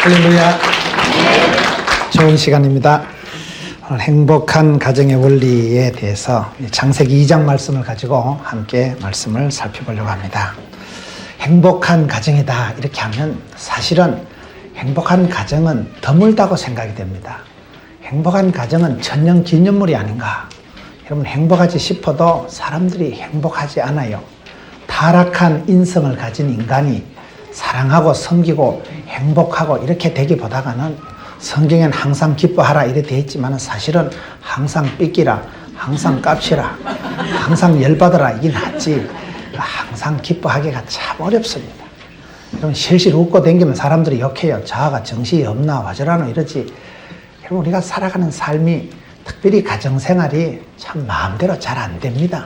할렐루야. 좋은 시간입니다. 오늘 행복한 가정의 원리에 대해서 창세기 2장 말씀을 가지고 함께 말씀을 살펴보려고 합니다. 행복한 가정이다 이렇게 하면 사실은 행복한 가정은 드물다고 생각이 됩니다. 행복한 가정은 천년기념물이 아닌가. 여러분, 행복하지 싶어도 사람들이 행복하지 않아요. 타락한 인성을 가진 인간이 사랑하고 섬기고 행복하고 이렇게 되기보다는 성경엔 항상 기뻐하라 이래 되어 있지만 사실은 항상 삐끼라, 항상 깝치라, 항상 열받아라 이게 낫지 항상 기뻐하기가 참 어렵습니다. 여러분, 실실 웃고 댕기면 사람들이 욕해요. 자아가 정신이 없나 와저라노 이러지. 여러분, 우리가 살아가는 삶이 특별히 가정생활이 참 마음대로 잘 안 됩니다.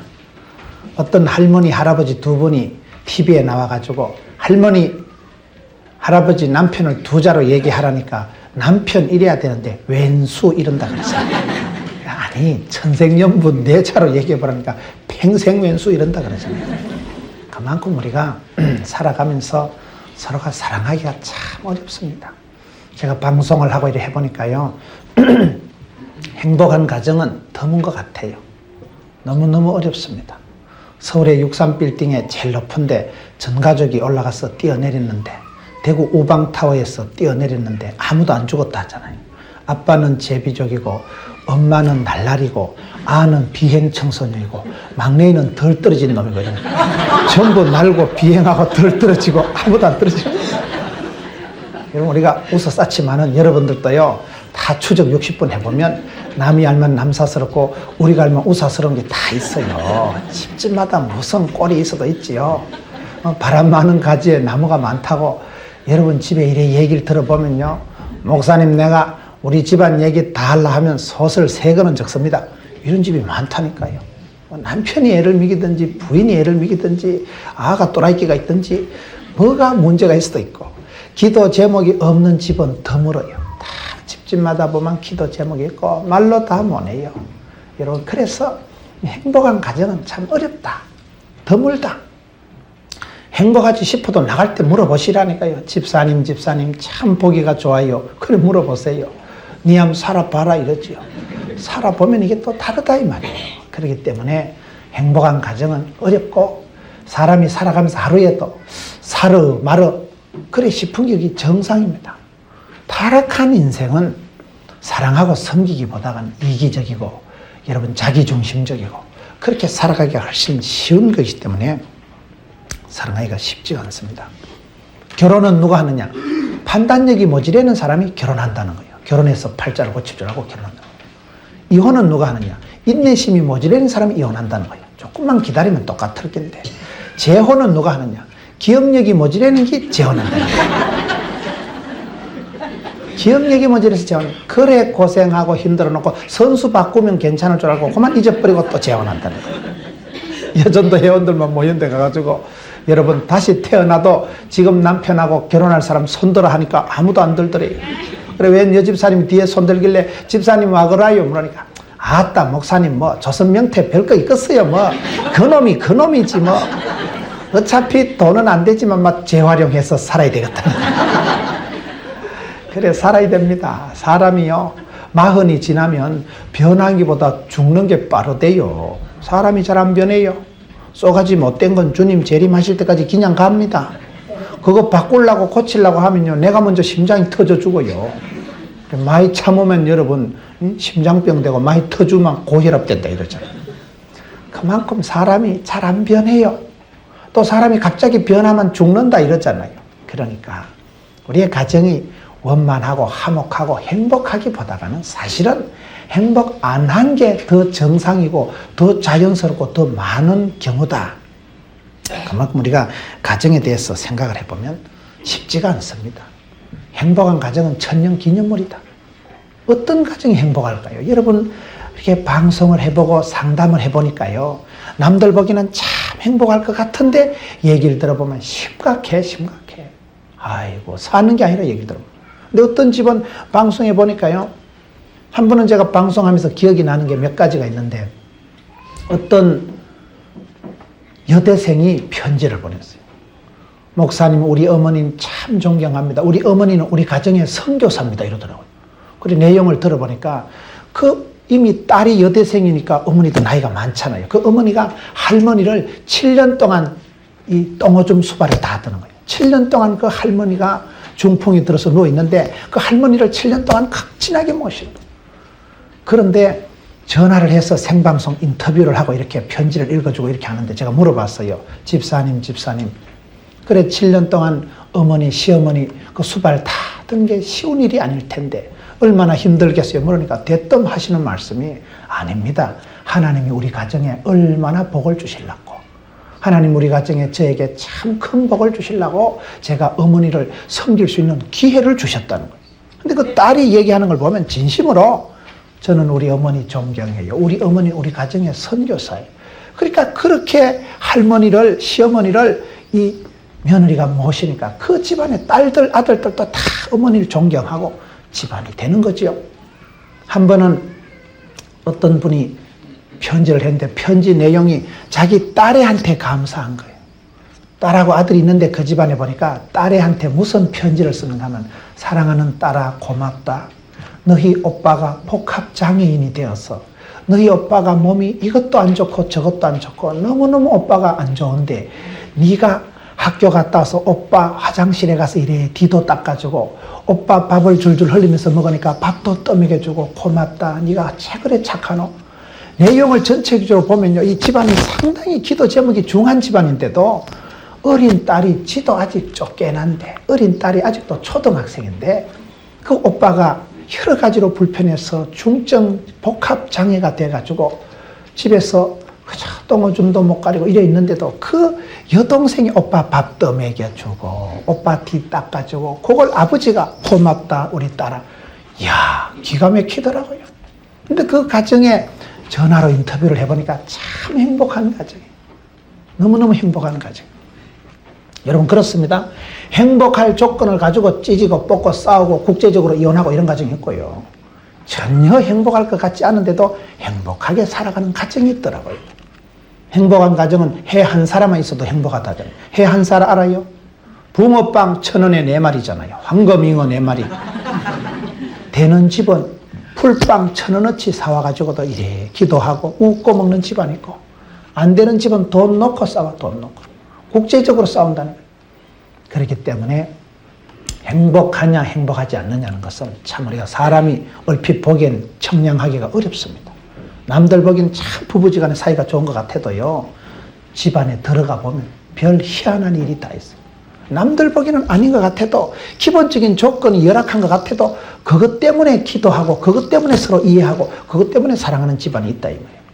어떤 할머니 할아버지 두 분이 TV에 나와가지고 할머니 할아버지 남편을 두 자로 얘기하라니까 남편 이래야 되는데 왼수 이런다 그러잖아요. 아니, 천생연분 네 자로 얘기해보라니까 평생 왼수 이런다 그러잖아요. 그만큼 우리가 살아가면서 서로가 사랑하기가 참 어렵습니다. 제가 방송을 하고 이래 해보니까요, 행복한 가정은 드문 것 같아요. 너무너무 어렵습니다. 서울의 63빌딩에 제일 높은데 전 가족이 올라가서 뛰어내렸는데, 대구 우방타워에서 뛰어내렸는데 아무도 안 죽었다 하잖아요. 아빠는 제비족이고 엄마는 날라리고 아는 비행청소년이고 막내는 덜 떨어진 놈이고 전부 날고 비행하고 덜 떨어지고 아무도 안 떨어지고. 여러분, 우리가 웃어 쌓지만은 여러분들도요, 다 추적 60분 해보면 남이 알면 남사스럽고 우리가 알면 우사스러운 게 다 있어요. 집집마다 무슨 꼴이 있어도 있지요. 바람 많은 가지에 나무가 많다고. 여러분 집에 이래 얘기를 들어보면요, 목사님 내가 우리 집안 얘기 다 하려 하면 소설 3권은 적습니다. 이런 집이 많다니까요. 남편이 애를 먹이든지 부인이 애를 먹이든지 아가 또라이끼가 있든지 뭐가 문제가 있을 수도 있고, 기도 제목이 없는 집은 드물어요. 다 집집마다 보면 기도 제목이 있고 말로 다 못해요. 여러분, 그래서 행복한 가정은 참 어렵다, 드물다. 행복하지 싶어도 나갈 때 물어보시라니까요. 집사님 참 보기가 좋아요. 그래 물어보세요. 니 한번 살아봐라 이러지요. 살아보면 이게 또 다르다 이 말이에요. 그렇기 때문에 행복한 가정은 어렵고, 사람이 살아가면서 하루에도 사르 마르 그래 싶은 게 정상입니다. 타락한 인생은 사랑하고 섬기기보다는 이기적이고 여러분 자기중심적이고 그렇게 살아가기가 훨씬 쉬운 것이기 때문에 사랑하기가 쉽지가 않습니다. 결혼은 누가 하느냐? 판단력이 모자라는 사람이 결혼한다는 거예요. 결혼해서 팔자를 고칠 줄 알고 결혼한다는 거예요. 이혼은 누가 하느냐? 인내심이 모자라는 사람이 이혼한다는 거예요. 조금만 기다리면 똑같을 텐데. 재혼은 누가 하느냐? 기억력이 모자라는 게 재혼한다는 거예요. 기억력이 모자라서 재혼. 그래 고생하고 힘들어 놓고 선수 바꾸면 괜찮을 줄 알고 그만 잊어버리고 또 재혼한다는 거예요. 여전도 회원들만 모인 데 가가지고 여러분, 다시 태어나도 지금 남편하고 결혼할 사람 손들어 하니까 아무도 안 들더래요. 그래, 웬 여집사님이 뒤에 손들길래 집사님 와그라요? 그러니까 아따 목사님 뭐 조선 명태 별거 있겠어요. 뭐 그놈이지 뭐. 어차피 돈은 안 되지만 막 재활용해서 살아야 되겠다. 그래, 살아야 됩니다. 사람이요, 40이 지나면 변하기보다 죽는 게 빠르대요. 사람이 잘 안 변해요. 쏘가지 못된 건 주님 재림하실 때까지 그냥 갑니다. 그거 바꾸려고 고치려고 하면요, 내가 먼저 심장이 터져 죽어요. 많이 참으면 여러분 심장병 되고 많이 터주면 고혈압 된다 이러잖아요. 그만큼 사람이 잘 안 변해요. 또 사람이 갑자기 변하면 죽는다 이러잖아요. 그러니까 우리의 가정이 원만하고 화목하고 행복하기보다는 사실은 행복 안 한 게 더 정상이고 더 자연스럽고 더 많은 경우다. 그만큼 우리가 가정에 대해서 생각을 해보면 쉽지가 않습니다. 행복한 가정은 천년기념물이다. 어떤 가정이 행복할까요? 여러분, 이렇게 방송을 해보고 상담을 해보니까요, 남들 보기에는 참 행복할 것 같은데 얘기를 들어보면 심각해. 아이고, 사는 게 아니라 얘기를 들어보면. 근데 어떤 집은 방송해 보니까요, 한 번은 제가 방송하면서 기억이 나는 게 몇 가지가 있는데, 어떤 여대생이 편지를 보냈어요. 목사님, 우리 어머님 참 존경합니다. 우리 어머니는 우리 가정의 선교사입니다. 이러더라고요. 그리고 내용을 들어보니까 이미 딸이 여대생이니까 어머니도 나이가 많잖아요. 그 어머니가 할머니를 7년 동안 이 똥오줌 수발에 닿았다는 거예요. 7년 동안 그 할머니가 중풍이 들어서 누워있는데 그 할머니를 7년 동안 극진하게 모시고, 그런데 전화를 해서 생방송 인터뷰를 하고 이렇게 편지를 읽어주고 이렇게 하는데 제가 물어봤어요. 집사님, 그래 7년 동안 어머니, 시어머니 그 수발 닿던 게 쉬운 일이 아닐 텐데 얼마나 힘들겠어요. 그러니까 대뜸 하시는 말씀이, 아닙니다. 하나님이 우리 가정에 얼마나 복을 주시려고, 하나님 우리 가정에 저에게 참 큰 복을 주시려고 제가 어머니를 섬길 수 있는 기회를 주셨다는 거예요. 근데 그 딸이 얘기하는 걸 보면 진심으로 저는 우리 어머니 존경해요. 우리 어머니 우리 가정의 선교사예요. 그러니까 그렇게 할머니를, 시어머니를 이 며느리가 모시니까 그 집안의 딸들, 아들들도 다 어머니를 존경하고 집안이 되는 거죠. 한 번은 어떤 분이 편지를 했는데 편지 내용이 자기 딸애한테 감사한 거예요. 딸하고 아들이 있는데 그 집안에 보니까 딸애한테 무슨 편지를 쓰는가 하면, 사랑하는 딸아 고맙다. 너희 오빠가 복합장애인이 되어서 너희 오빠가 몸이 이것도 안 좋고 저것도 안 좋고 너무너무 오빠가 안 좋은데 네가 학교 갔다 와서 오빠 화장실에 가서 이래 뒤도 닦아주고 오빠 밥을 줄줄 흘리면서 먹으니까 밥도 떠먹여주고 고맙다. 네가 그래 착하노. 내용을 전체적으로 보면요, 이 집안이 상당히 기도 제목이 중한 집안인데도 어린 딸이, 지도 아직 쫓겨난데 어린 딸이 아직도 초등학생인데 그 오빠가 여러 가지로 불편해서 중증 복합 장애가 돼가지고 집에서 그저 똥오줌도 못 가리고 이래 있는데도 그 여동생이 오빠 밥도 먹여주고 오빠 뒤 닦아주고, 그걸 아버지가 고맙다 우리 딸아. 이야, 기가 막히더라고요. 근데 그 가정에 전화로 인터뷰를 해보니까 참 행복한 가정이에요. 너무너무 행복한 가정. 여러분, 그렇습니다. 행복할 조건을 가지고 찢고 뽑고 싸우고 국제적으로 이혼하고 이런 가정이 있고요, 전혀 행복할 것 같지 않은데도 행복하게 살아가는 가정이 있더라고요. 행복한 가정은 해 한 사람만 있어도 행복하다잖아요. 해 한 살 알아요? 붕어빵 1,000원에 4마리잖아요. 황금잉어 4마리. 되는 집은 풀빵 1,000원어치 사와가지고도 이래 기도하고 웃고 먹는 집안 있고, 안 되는 집은 돈 놓고 싸워, 돈 놓고. 국제적으로 싸운다는 거예요. 그렇기 때문에 행복하냐 행복하지 않느냐는 것은 참 우리가 사람이 얼핏 보기엔 청량하기가 어렵습니다. 남들 보기엔 참 부부지간의 사이가 좋은 것 같아도요, 집안에 들어가 보면 별 희한한 일이 다 있어요. 남들 보기에는 아닌 것 같아도, 기본적인 조건이 열악한 것 같아도 그것 때문에 기도하고 그것 때문에 서로 이해하고 그것 때문에 사랑하는 집안이 있다 이 말이에요.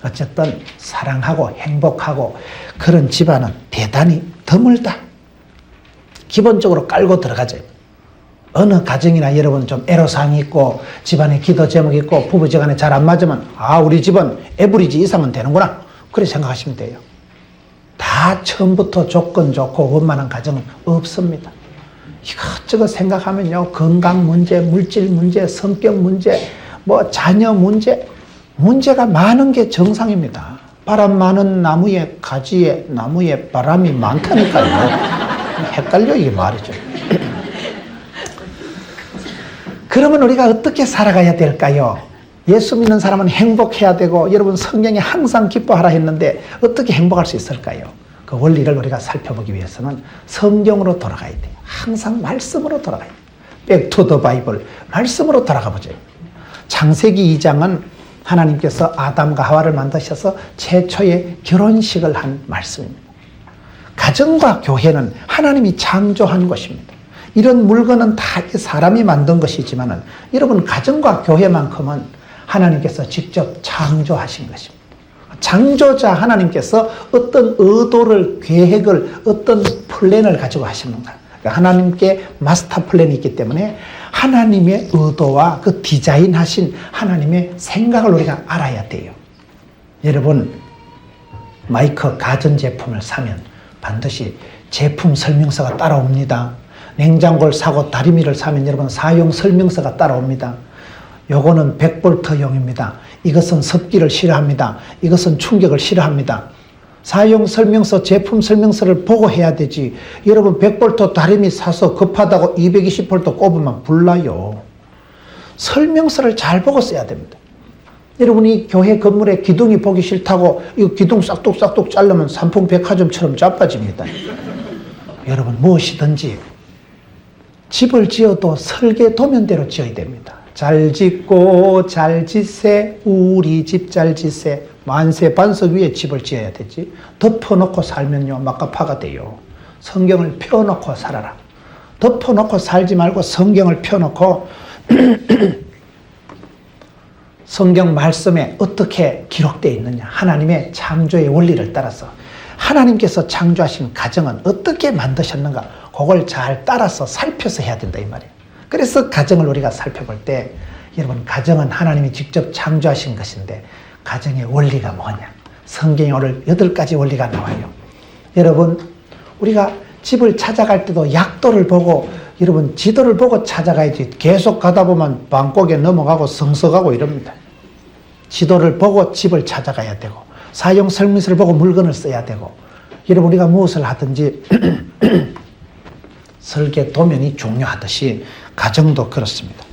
어쨌든 사랑하고 행복하고 그런 집안은 대단히 드물다. 기본적으로 깔고 들어가죠. 어느 가정이나 여러분 좀 애로사항이 있고 집안에 기도 제목이 있고 부부지간에 잘 안 맞으면, 아, 우리 집은 에브리지 이상은 되는구나, 그렇게 생각하시면 돼요. 다 처음부터 조건 좋고 원만한 가정은 없습니다. 이것저것 생각하면요, 건강 문제, 물질 문제, 성격 문제, 뭐 자녀 문제, 문제가 많은 게 정상입니다. 바람 많은 나무에 가지에 나무에 바람이 많다니까요. 헷갈려 이게 말이죠. 그러면 우리가 어떻게 살아가야 될까요? 예수 믿는 사람은 행복해야 되고, 여러분 성경에 항상 기뻐하라 했는데 어떻게 행복할 수 있을까요? 그 원리를 우리가 살펴보기 위해서는 성경으로 돌아가야 돼요. 항상 말씀으로 돌아가야 돼요. Back to the Bible. 말씀으로 돌아가 보죠. 창세기 2장은 하나님께서 아담과 하와를 만드셔서 최초의 결혼식을 한 말씀입니다. 가정과 교회는 하나님이 창조한 것입니다. 이런 물건은 다 사람이 만든 것이지만 여러분, 가정과 교회만큼은 하나님께서 직접 창조하신 것입니다. 창조자 하나님께서 어떤 의도를, 계획을, 어떤 플랜을 가지고 하시는가. 그러니까 하나님께 마스터 플랜이 있기 때문에 하나님의 의도와 그 디자인하신 하나님의 생각을 우리가 알아야 돼요. 여러분, 마이크 가전제품을 사면 반드시 제품 설명서가 따라옵니다. 냉장고를 사고 다리미를 사면 여러분 사용 설명서가 따라옵니다. 요거는 100볼트용입니다. 이것은 습기를 싫어합니다. 이것은 충격을 싫어합니다. 사용 설명서, 제품 설명서를 보고 해야 되지. 여러분 100볼트 다리미 사서 급하다고 220볼트 꼽으면 불나요. 설명서를 잘 보고 써야 됩니다. 여러분이 교회 건물에 기둥이 보기 싫다고 이 기둥 싹둑싹둑 자르면 삼풍백화점처럼 자빠집니다. 여러분 무엇이든지 집을 지어도 설계 도면대로 지어야 됩니다. 잘 짓고 잘 짓세, 우리 집 잘 짓세. 만세 반석 위에 집을 지어야 되지. 덮어놓고 살면요 막가파가 돼요. 성경을 펴놓고 살아라. 덮어놓고 살지 말고 성경을 펴놓고 성경 말씀에 어떻게 기록되어 있느냐. 하나님의 창조의 원리를 따라서 하나님께서 창조하신 가정은 어떻게 만드셨는가. 그걸 잘 따라서 살펴서 해야 된다 이 말이에요. 그래서 가정을 우리가 살펴볼 때 여러분 가정은 하나님이 직접 창조하신 것인데 가정의 원리가 뭐냐. 성경에 오늘 8가지 원리가 나와요. 여러분 우리가 집을 찾아갈 때도 약도를 보고 여러분 지도를 보고 찾아가야지. 계속 가다 보면 방콕에 넘어가고 성서가고 이럽니다. 지도를 보고 집을 찾아가야 되고 사용 설명서를 보고 물건을 써야 되고 여러분 우리가 무엇을 하든지 설계 도면이 중요하듯이 가정도 그렇습니다.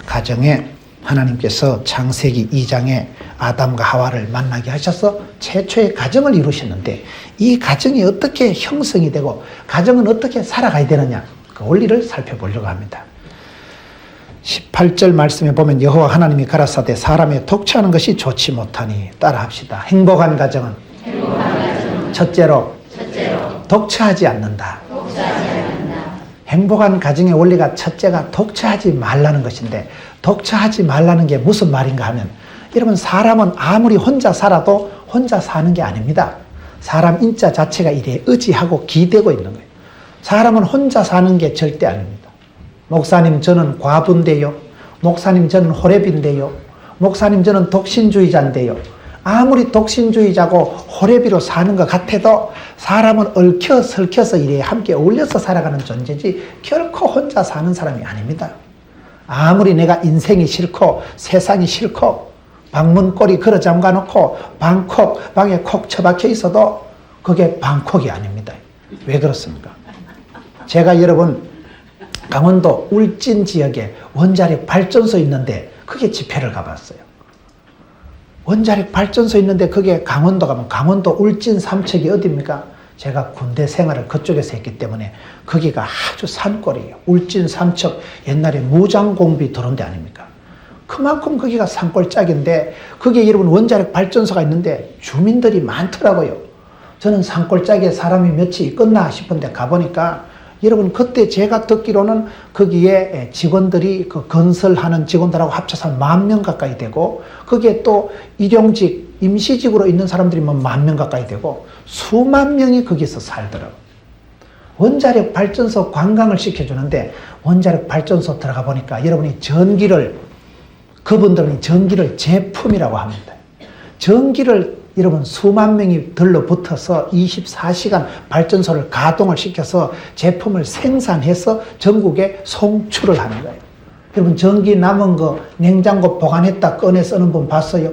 가정에 하나님께서 창세기 2장에 아담과 하와를 만나게 하셔서 최초의 가정을 이루셨는데 이 가정이 어떻게 형성이 되고 가정은 어떻게 살아가야 되느냐 그 원리를 살펴보려고 합니다. 18절 말씀에 보면 여호와 하나님이 가라사대 사람의 독차하는 것이 좋지 못하니 따라합시다. 행복한 가정은 첫째로 독차하지 않는다. 행복한 가정의 원리가 첫째가 독차하지 말라는 것인데 독차하지 말라는 게 무슨 말인가 하면 여러분 사람은 아무리 혼자 살아도 혼자 사는 게 아닙니다. 사람 인자 자체가 이래 의지하고 기대고 있는 거예요. 사람은 혼자 사는 게 절대 아닙니다. 목사님 저는 과부인데요. 목사님 저는 호랩인데요. 목사님 저는 독신주의자인데요. 아무리 독신주의자고 호랩이로 사는 것 같아도 사람은 얽혀 설켜서 이래 함께 어울려서 살아가는 존재지 결코 혼자 사는 사람이 아닙니다. 아무리 내가 인생이 싫고 세상이 싫고 방문고리 걸어 잠가 놓고 방에 콕 처박혀 있어도 그게 방콕이 아닙니다. 왜 그렇습니까? 제가 여러분 강원도 울진 지역에 원자력 발전소 있는데 그게 집회를 가봤어요. 원자력 발전소 있는데 그게 강원도 가면 강원도 울진 삼척이 어디입니까? 제가 군대 생활을 그쪽에서 했기 때문에 거기가 아주 산골이에요. 울진 삼척 옛날에 무장공비 들어온 데 아닙니까? 그만큼 거기가 산골짜기인데 거기에 여러분 원자력 발전소가 있는데 주민들이 많더라고요. 저는 산골짜기에 사람이 몇이 있겠나 싶은데 가보니까 여러분 그때 제가 듣기로는 거기에 직원들이 그 건설하는 직원들하고 합쳐서 10,000명 가까이 되고 거기에 또 일용직 임시직으로 있는 사람들이 뭐 10,000명 가까이 되고 수만 명이 거기서 살더라고요. 원자력 발전소 관광을 시켜주는데 원자력 발전소 들어가 보니까 여러분이 그분들은 전기를 제품이라고 합니다. 전기를 여러분 수만 명이 들러붙어서 24시간 발전소를 가동을 시켜서 제품을 생산해서 전국에 송출을 하는 거예요. 여러분 전기 남은 거 냉장고 보관했다 꺼내 쓰는 분 봤어요?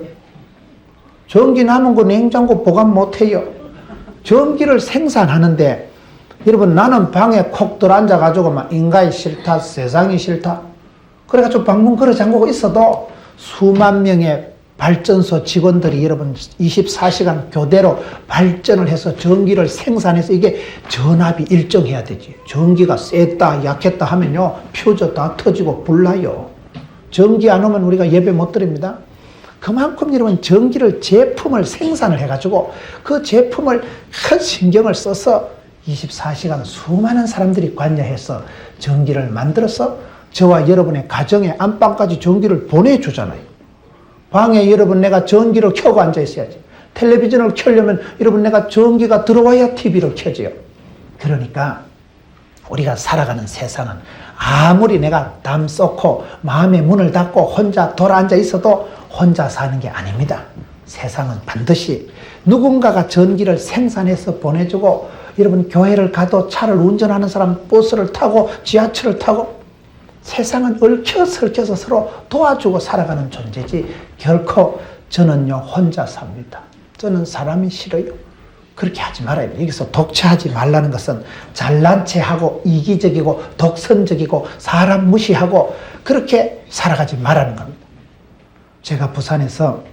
전기 남은 거 냉장고 보관 못해요. 전기를 생산하는데 여러분 나는 방에 콕 들어앉아가지고 막 인간이 싫다 세상이 싫다 그래가지고 방문 걸어 잠그고 있어도 수만 명의 발전소 직원들이 여러분 24시간 교대로 발전을 해서 전기를 생산해서 이게 전압이 일정해야 되지. 전기가 셌다 약했다 하면요 퓨즈 다 터지고 불나요. 전기 안 오면 우리가 예배 못 드립니다. 그만큼 여러분 전기를 제품을 생산을 해가지고 그 제품을 큰 신경을 써서 24시간 수많은 사람들이 관여해서 전기를 만들어서 저와 여러분의 가정의 안방까지 전기를 보내주잖아요. 방에 여러분 내가 전기를 켜고 앉아 있어야지. 텔레비전을 켜려면 여러분 내가 전기가 들어와야 TV를 켜져요. 그러니까 우리가 살아가는 세상은 아무리 내가 담 쏟고 마음의 문을 닫고 혼자 돌아앉아 있어도 혼자 사는 게 아닙니다. 세상은 반드시 누군가가 전기를 생산해서 보내주고 여러분 교회를 가도 차를 운전하는 사람 버스를 타고 지하철을 타고 세상은 얽혀설켜서 서로 도와주고 살아가는 존재지 결코 저는요 혼자 삽니다. 저는 사람이 싫어요. 그렇게 하지 말아요. 여기서 독처하지 말라는 것은 잘난 체하고 이기적이고 독선적이고 사람 무시하고 그렇게 살아가지 말라는 겁니다. 제가 부산에서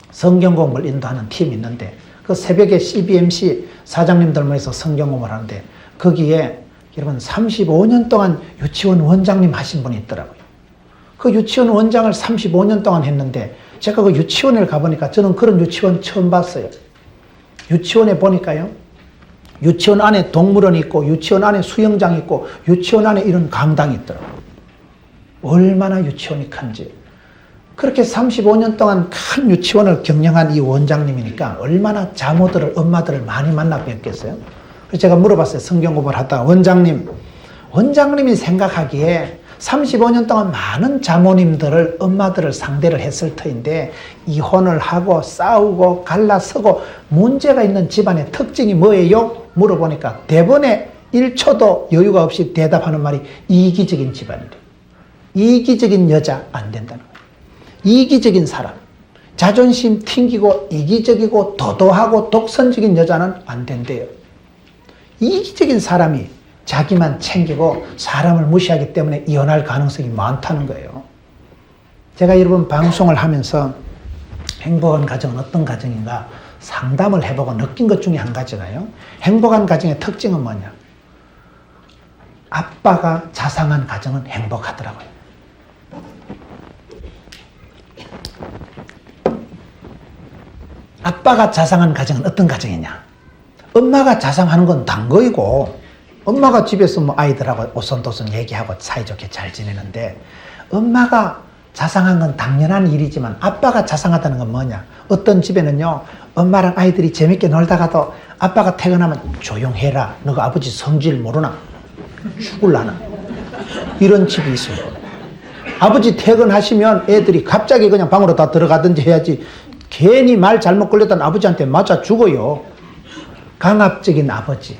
성경 공부를 인도하는 팀이 있는데 그 새벽에 CBMC 사장님들 모여서 성경 공부를 하는데 거기에 여러분 35년 동안 유치원 원장님 하신 분이 있더라고요. 그 유치원 원장을 35년 동안 했는데 제가 그 유치원에 가보니까 저는 그런 유치원 처음 봤어요. 유치원에 보니까요. 유치원 안에 동물원이 있고 유치원 안에 수영장이 있고 유치원 안에 이런 강당이 있더라고요. 얼마나 유치원이 큰지. 그렇게 35년 동안 큰 유치원을 경영한 이 원장님이니까 얼마나 자모들을 엄마들을 많이 만나 뵙겠어요. 그래서 제가 물어봤어요. 성경 공부를 하다가 원장님이 생각하기에 35년 동안 많은 자모님들을 엄마들을 상대를 했을 터인데 이혼을 하고 싸우고 갈라서고 문제가 있는 집안의 특징이 뭐예요? 물어보니까 대번에 1초도 여유가 없이 대답하는 말이 이기적인 집안이래요. 이기적인 여자 안 된다는 거예요. 이기적인 사람, 자존심 튕기고 이기적이고 도도하고 독선적인 여자는 안 된대요. 이기적인 사람이 자기만 챙기고 사람을 무시하기 때문에 이혼할 가능성이 많다는 거예요. 제가 여러분 방송을 하면서 행복한 가정은 어떤 가정인가 상담을 해보고 느낀 것 중에 한 가지가요. 행복한 가정의 특징은 뭐냐? 아빠가 자상한 가정은 행복하더라고요. 아빠가 자상한 가정은 어떤 가정이냐? 엄마가 자상하는 건 단 거이고 엄마가 집에서 뭐 아이들하고 오손도손 얘기하고 사이좋게 잘 지내는데 엄마가 자상한 건 당연한 일이지만 아빠가 자상하다는 건 뭐냐? 어떤 집에는요 엄마랑 아이들이 재밌게 놀다가도 아빠가 퇴근하면 조용해라. 너가 아버지 성질 모르나? 죽을라나? 이런 집이 있어요. 아버지 퇴근하시면 애들이 갑자기 그냥 방으로 다 들어가든지 해야지 괜히 말 잘못 걸렸던 아버지한테 맞아 죽어요. 강압적인 아버지,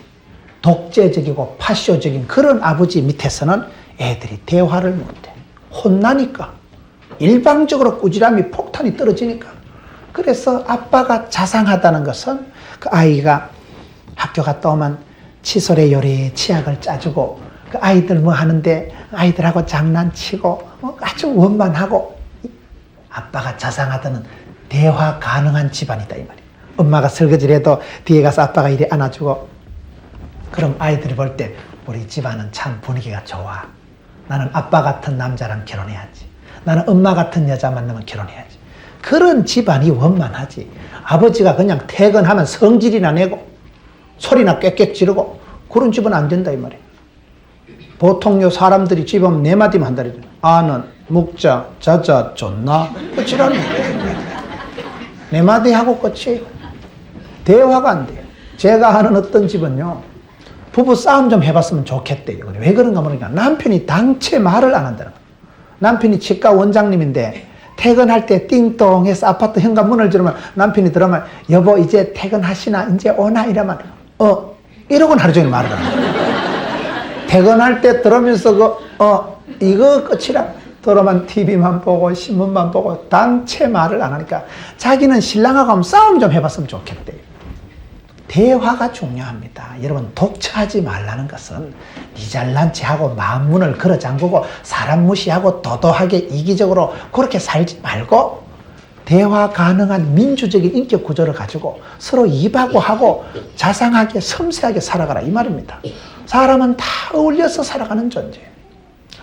독재적이고 파쇼적인 그런 아버지 밑에서는 애들이 대화를 못해. 혼나니까. 일방적으로 꾸지람이 폭탄이 떨어지니까. 그래서 아빠가 자상하다는 것은 그 아이가 학교 갔다 오면 칫솔에 요리 치약을 짜주고 그 아이들 뭐 하는데 아이들하고 장난치고 아주 원만하고 아빠가 자상하다는 대화 가능한 집안이다 이 말이에요. 엄마가 설거지를 해도 뒤에 가서 아빠가 이리 안아주고 그럼 아이들이 볼 때 우리 집안은 참 분위기가 좋아. 나는 아빠 같은 남자랑 결혼해야지. 나는 엄마 같은 여자 만나면 결혼해야지. 그런 집안이 원만하지. 아버지가 그냥 퇴근하면 성질이나 내고 소리나 꽥꽥 지르고 그런 집은 안 된다 이 말이에요. 보통요 사람들이 집에 오면 네 마디만 한다 그러죠. 아는 묵자 자자 좋나? 끝이라는 거예요. 네 마디 하고 끝이에요. 대화가 안 돼요. 제가 아는 어떤 집은요 부부 싸움 좀 해봤으면 좋겠대요. 왜 그런가 모르니까 남편이 당최 말을 안 한다는 거예요. 남편이 치과 원장님인데 퇴근할 때 띵동해서 아파트 현관 문을 열면 남편이 들어오면 여보 이제 퇴근하시나 이제 오나 이러면 이러고는 하루 종일 말을 하는 거예요. 퇴근할 때 들으면서 이거 끝이라 들어만 TV만 보고 신문만 보고 당최 말을 안 하니까 자기는 신랑하고 하면 싸움 좀 해봤으면 좋겠대요. 대화가 중요합니다. 여러분 독처하지 말라는 것은 니 잘난 체하고 마음 문을 걸어 잠그고 사람 무시하고 도도하게 이기적으로 그렇게 살지 말고 대화 가능한 민주적인 인격 구조를 가지고 서로 입하고 하고 자상하게 섬세하게 살아가라 이 말입니다. 사람은 다 어울려서 살아가는 존재예요.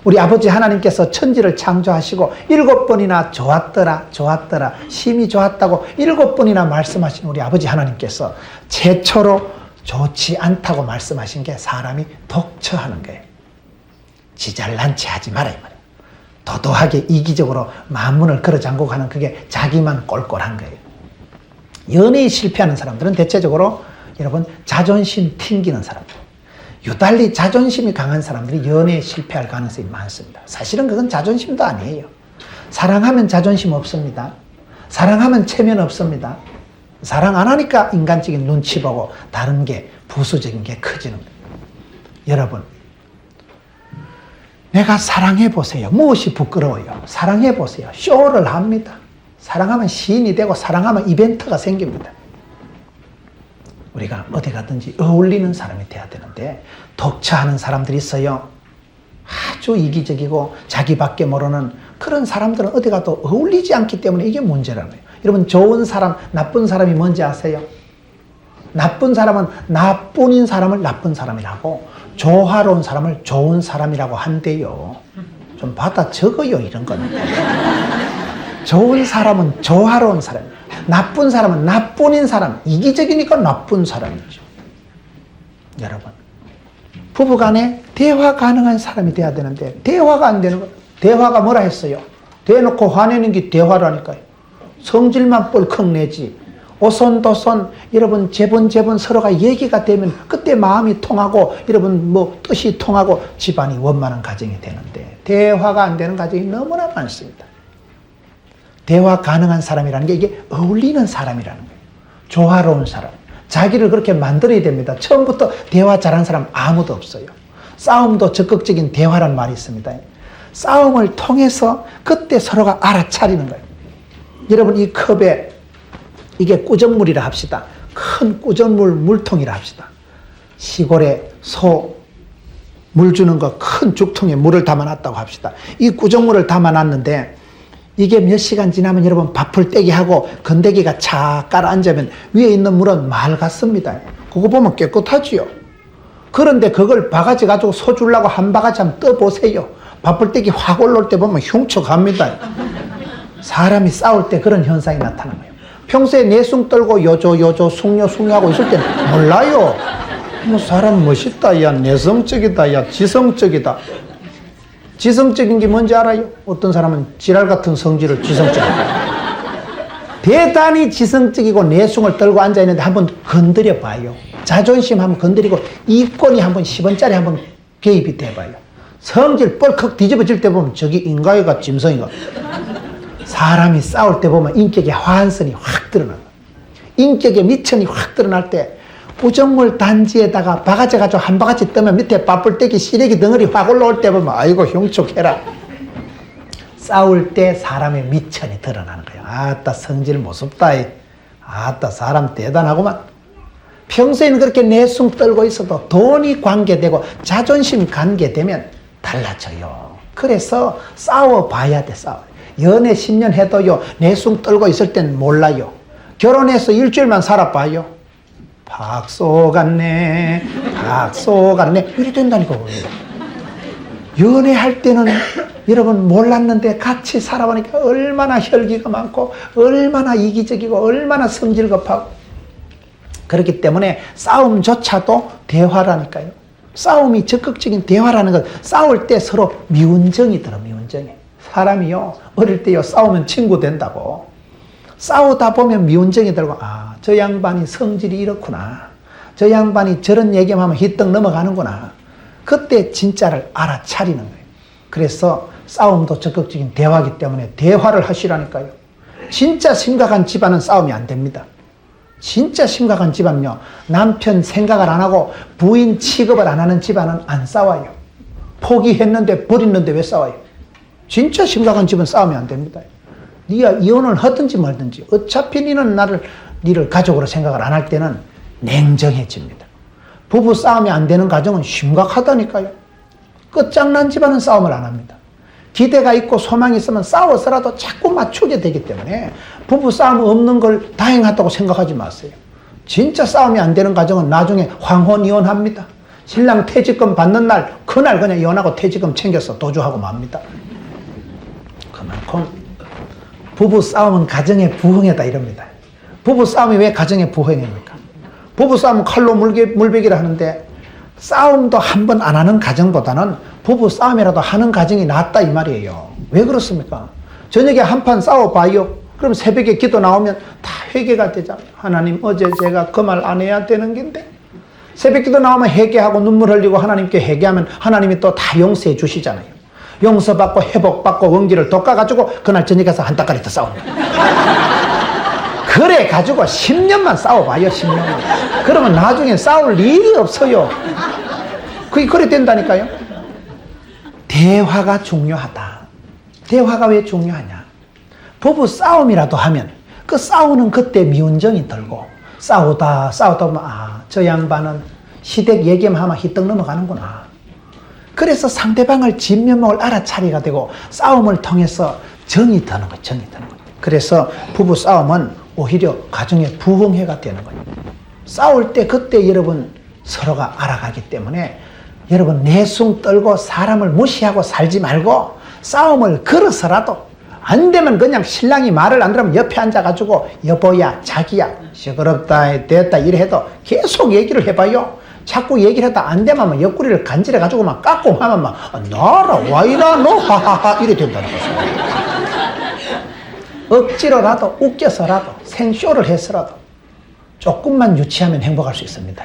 우리 아버지 하나님께서 천지를 창조하시고 7번이나 좋았더라 심히 좋았다고 7번이나 말씀하신 우리 아버지 하나님께서 최초로 좋지 않다고 말씀하신 게 사람이 독처하는 거예요. 지 잘난 체 하지 마라 이 말이에요. 도도하게 이기적으로 만문을 걸어 잠그고 하는 그게 자기만 꼴꼴한 거예요. 연애에 실패하는 사람들은 대체적으로 여러분 자존심 튕기는 사람들. 유달리 자존심이 강한 사람들이 연애에 실패할 가능성이 많습니다. 사실은 그건 자존심도 아니에요. 사랑하면 자존심 없습니다. 사랑하면 체면 없습니다. 사랑 안 하니까 인간적인 눈치 보고 다른 게 부수적인 게 커지는 거예요. 여러분 내가 사랑해 보세요. 무엇이 부끄러워요? 사랑해 보세요. 쇼를 합니다. 사랑하면 시인이 되고 사랑하면 이벤트가 생깁니다. 우리가 어디 가든지 어울리는 사람이 돼야 되는데 독차하는 사람들이 있어요. 아주 이기적이고 자기밖에 모르는 그런 사람들은 어디 가도 어울리지 않기 때문에 이게 문제라는 거예요. 여러분 좋은 사람, 나쁜 사람이 뭔지 아세요? 나쁜 사람은 나뿐인 사람을 나쁜 사람이라고 조화로운 사람을 좋은 사람이라고 한대요. 좀 받아 적어요 이런 거는. 좋은 사람은 조화로운 사람, 나쁜 사람은 나뿐인 사람, 이기적이니까 나쁜 사람이죠. 여러분 부부간에 대화 가능한 사람이 돼야 되는데 대화가 안 되는 거예요. 대화가 뭐라 했어요? 대놓고 화내는 게 대화라니까요. 성질만 뻘컥 내지 오손도손 여러분 제본 서로가 얘기가 되면 그때 마음이 통하고 여러분 뭐 뜻이 통하고 집안이 원만한 가정이 되는데 대화가 안 되는 가정이 너무나 많습니다. 대화 가능한 사람이라는 게 이게 어울리는 사람이라는 거예요. 조화로운 사람. 자기를 그렇게 만들어야 됩니다. 처음부터 대화 잘하는 사람 아무도 없어요. 싸움도 적극적인 대화란 말이 있습니다. 싸움을 통해서 그때 서로가 알아차리는 거예요. 여러분 이 컵에 이게 꾸정물이라 합시다. 큰 꾸정물 물통이라 합시다. 시골에 소 물 주는 거 큰 죽통에 물을 담아놨다고 합시다. 이 꾸정물을 담아놨는데 이게 몇 시간 지나면 여러분 밥풀 떼기 하고 건더기가 착 깔아앉으면 위에 있는 물은 맑았습니다. 그거 보면 깨끗하지요. 그런데 그걸 바가지 가지고 소 주려고 한 바가지 한번 떠보세요. 밥풀 떼기 확 올라올 때 보면 흉측합니다. 사람이 싸울 때 그런 현상이 나타나는 거예요. 평소에 내숭 떨고 요조 숭뇨하고 있을 때는 몰라요. 뭐 사람 멋있다, 야 내성적이다, 야 지성적이다. 지성적인 게 뭔지 알아요? 어떤 사람은 지랄 같은 성질을 지성적이다. 대단히 지성적이고 내숭을 떨고 앉아있는데 한번 건드려 봐요. 자존심 한번 건드리고 이권이 한번 10원짜리 한번 개입이 돼봐요. 성질 뻘컥 뒤집어질 때 보면 저기 인가요가 짐승이가. 사람이 싸울 때 보면 인격의 화한선이 확 드러나요. 인격의 미천이 확 드러날 때 우정물 단지에다가 바가지 가지고 한 바가지 뜨면 밑에 밥풀떼기 시래기 덩어리 확 올라올 때 보면 아이고 흉측해라. 싸울 때 사람의 미천이 드러나는 거예요. 아따 성질 무섭다. 아따 사람 대단하구만. 평소에는 그렇게 내숭 떨고 있어도 돈이 관계되고 자존심 관계되면 달라져요. 그래서 싸워봐야 돼. 연애 10년 해도요 내숭 떨고 있을 땐 몰라요. 결혼해서 일주일만 살아봐요. 박소 같네 이래 된다니까. 연애할 때는 여러분 몰랐는데 같이 살아보니까 얼마나 혈기가 많고 얼마나 이기적이고 얼마나 성질급하고. 그렇기 때문에 싸움조차도 대화라니까요. 싸움이 적극적인 대화라는 건 싸울 때 서로 미운정이 들어. 미운정이. 사람이요 어릴 때요 싸우면 친구 된다고. 싸우다 보면 미운정이 들고 아, 저 양반이 성질이 이렇구나. 저 양반이 저런 얘기만 하면 휘떡 넘어가는구나. 그때 진짜를 알아차리는 거예요. 그래서 싸움도 적극적인 대화이기 때문에 대화를 하시라니까요. 진짜 심각한 집안은 싸움이 안 됩니다. 진짜 심각한 집안은요 남편 생각을 안 하고 부인 취급을 안 하는 집안은 안 싸워요. 포기했는데 버렸는데 왜 싸워요? 진짜 심각한 집은 싸우면 안 됩니다. 네가 이혼을 하든지 말든지 어차피 니를 가족으로 생각을 안 할 때는 냉정해집니다. 부부 싸움이 안 되는 가정은 심각하다니까요. 끝장난 집안은 싸움을 안 합니다. 기대가 있고 소망이 있으면 싸워서라도 자꾸 맞추게 되기 때문에 부부 싸움 없는 걸 다행하다고 생각하지 마세요. 진짜 싸움이 안 되는 가정은 나중에 황혼 이혼합니다. 신랑 퇴직금 받는 날 그날 그냥 이혼하고 퇴직금 챙겨서 도주하고 맙니다. 그만큼 부부 싸움은 가정의 부흥이다 이럽니다. 부부 싸움이 왜 가정의 부흥입니까? 부부 싸움은 칼로 물베기를 하는데 싸움도 한 번 안 하는 가정보다는 부부 싸움이라도 하는 가정이 낫다 이 말이에요. 왜 그렇습니까? 저녁에 한판 싸워봐요. 그럼 새벽에 기도 나오면 다 회개가 되잖아요. 하나님 어제 제가 그 말 안 해야 되는 건데. 새벽 기도 나오면 회개하고 눈물 흘리고 하나님께 회개하면 하나님이 또 다 용서해 주시잖아요. 용서받고 회복받고 원기를 돋가가지고 그날 저녁에 가서 한 닭가리 더 싸웁니다. 그래 가지고 10년만 싸워봐요. 10년만. 그러면 나중에 싸울 일이 없어요. 그게 그래 된다니까요. 대화가 중요하다. 대화가 왜 중요하냐? 부부 싸움이라도 하면 그 싸우는 그때 미운정이 들고 싸우다 보면 저 양반은 시댁 얘기만 하면 휘떡 넘어가는구나. 그래서 상대방을 진면목을 알아차리가 되고 싸움을 통해서 정이 드는 거예요. 정이 드는 거예요. 그래서 부부 싸움은 오히려 가정의 부흥회가 되는 거예요. 싸울 때 그때 여러분 서로가 알아가기 때문에 여러분 내숭 떨고 사람을 무시하고 살지 말고 싸움을 걸어서라도 안 되면 그냥 신랑이 말을 안 들으면 옆에 앉아가지고 여보야 자기야 시끄럽다 됐다 이래 해도 계속 얘기를 해봐요. 자꾸 얘기를 하다 안 되면 옆구리를 간질해가지고 막 깎고 하면 막 나라 와이라 너 하하하 이래 된다는 거죠. 억지로라도 웃겨서라도 생쇼를 해서라도 조금만 유치하면 행복할 수 있습니다.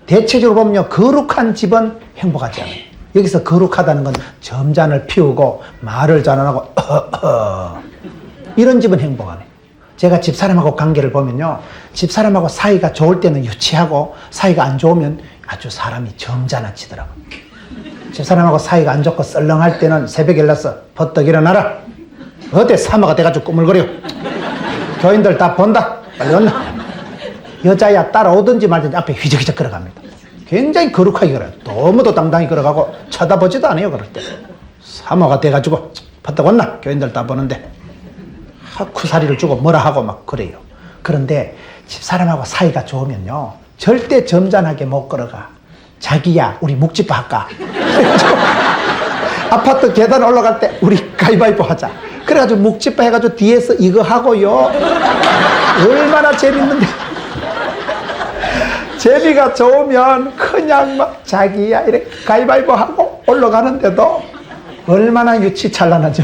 대체적으로 보면 거룩한 집은 행복하지 않아요. 여기서 거룩하다는 건 점잔을 피우고 말을 잘 안 하고 이런 집은 행복하네. 제가 집사람하고 관계를 보면요, 집사람하고 사이가 좋을 때는 유치하고 사이가 안 좋으면 아주 사람이 점잖아지더라고요. 집사람하고 사이가 안 좋고 썰렁할 때는 새벽에 일어나서 버떡 일어나라. 어때 사마가 돼가지고 꾸물거려. 교인들 다 본다. 빨리 온나. 여자야 따라오든지 말든지 앞에 휘적휘적 걸어갑니다. 굉장히 거룩하게 걸어요. 너무도 당당히 걸어가고 쳐다보지도 않아요. 그럴 때 사마가 돼가지고 버떡 온나. 교인들 다 보는데 쿠사리를 주고 뭐라 하고 막 그래요. 그런데 집사람하고 사이가 좋으면요 절대 점잖하게 못 걸어가. 자기야 우리 묵집바 할까. 아파트 계단 올라갈 때 우리 가위바위보 하자. 그래가지고 묵집바 해가지고 뒤에서 이거 하고요. 얼마나 재밌는데. 재미가 좋으면 그냥 막 자기야 이렇게 가위바위보 하고 올라가는데도 얼마나 유치 찬란하지.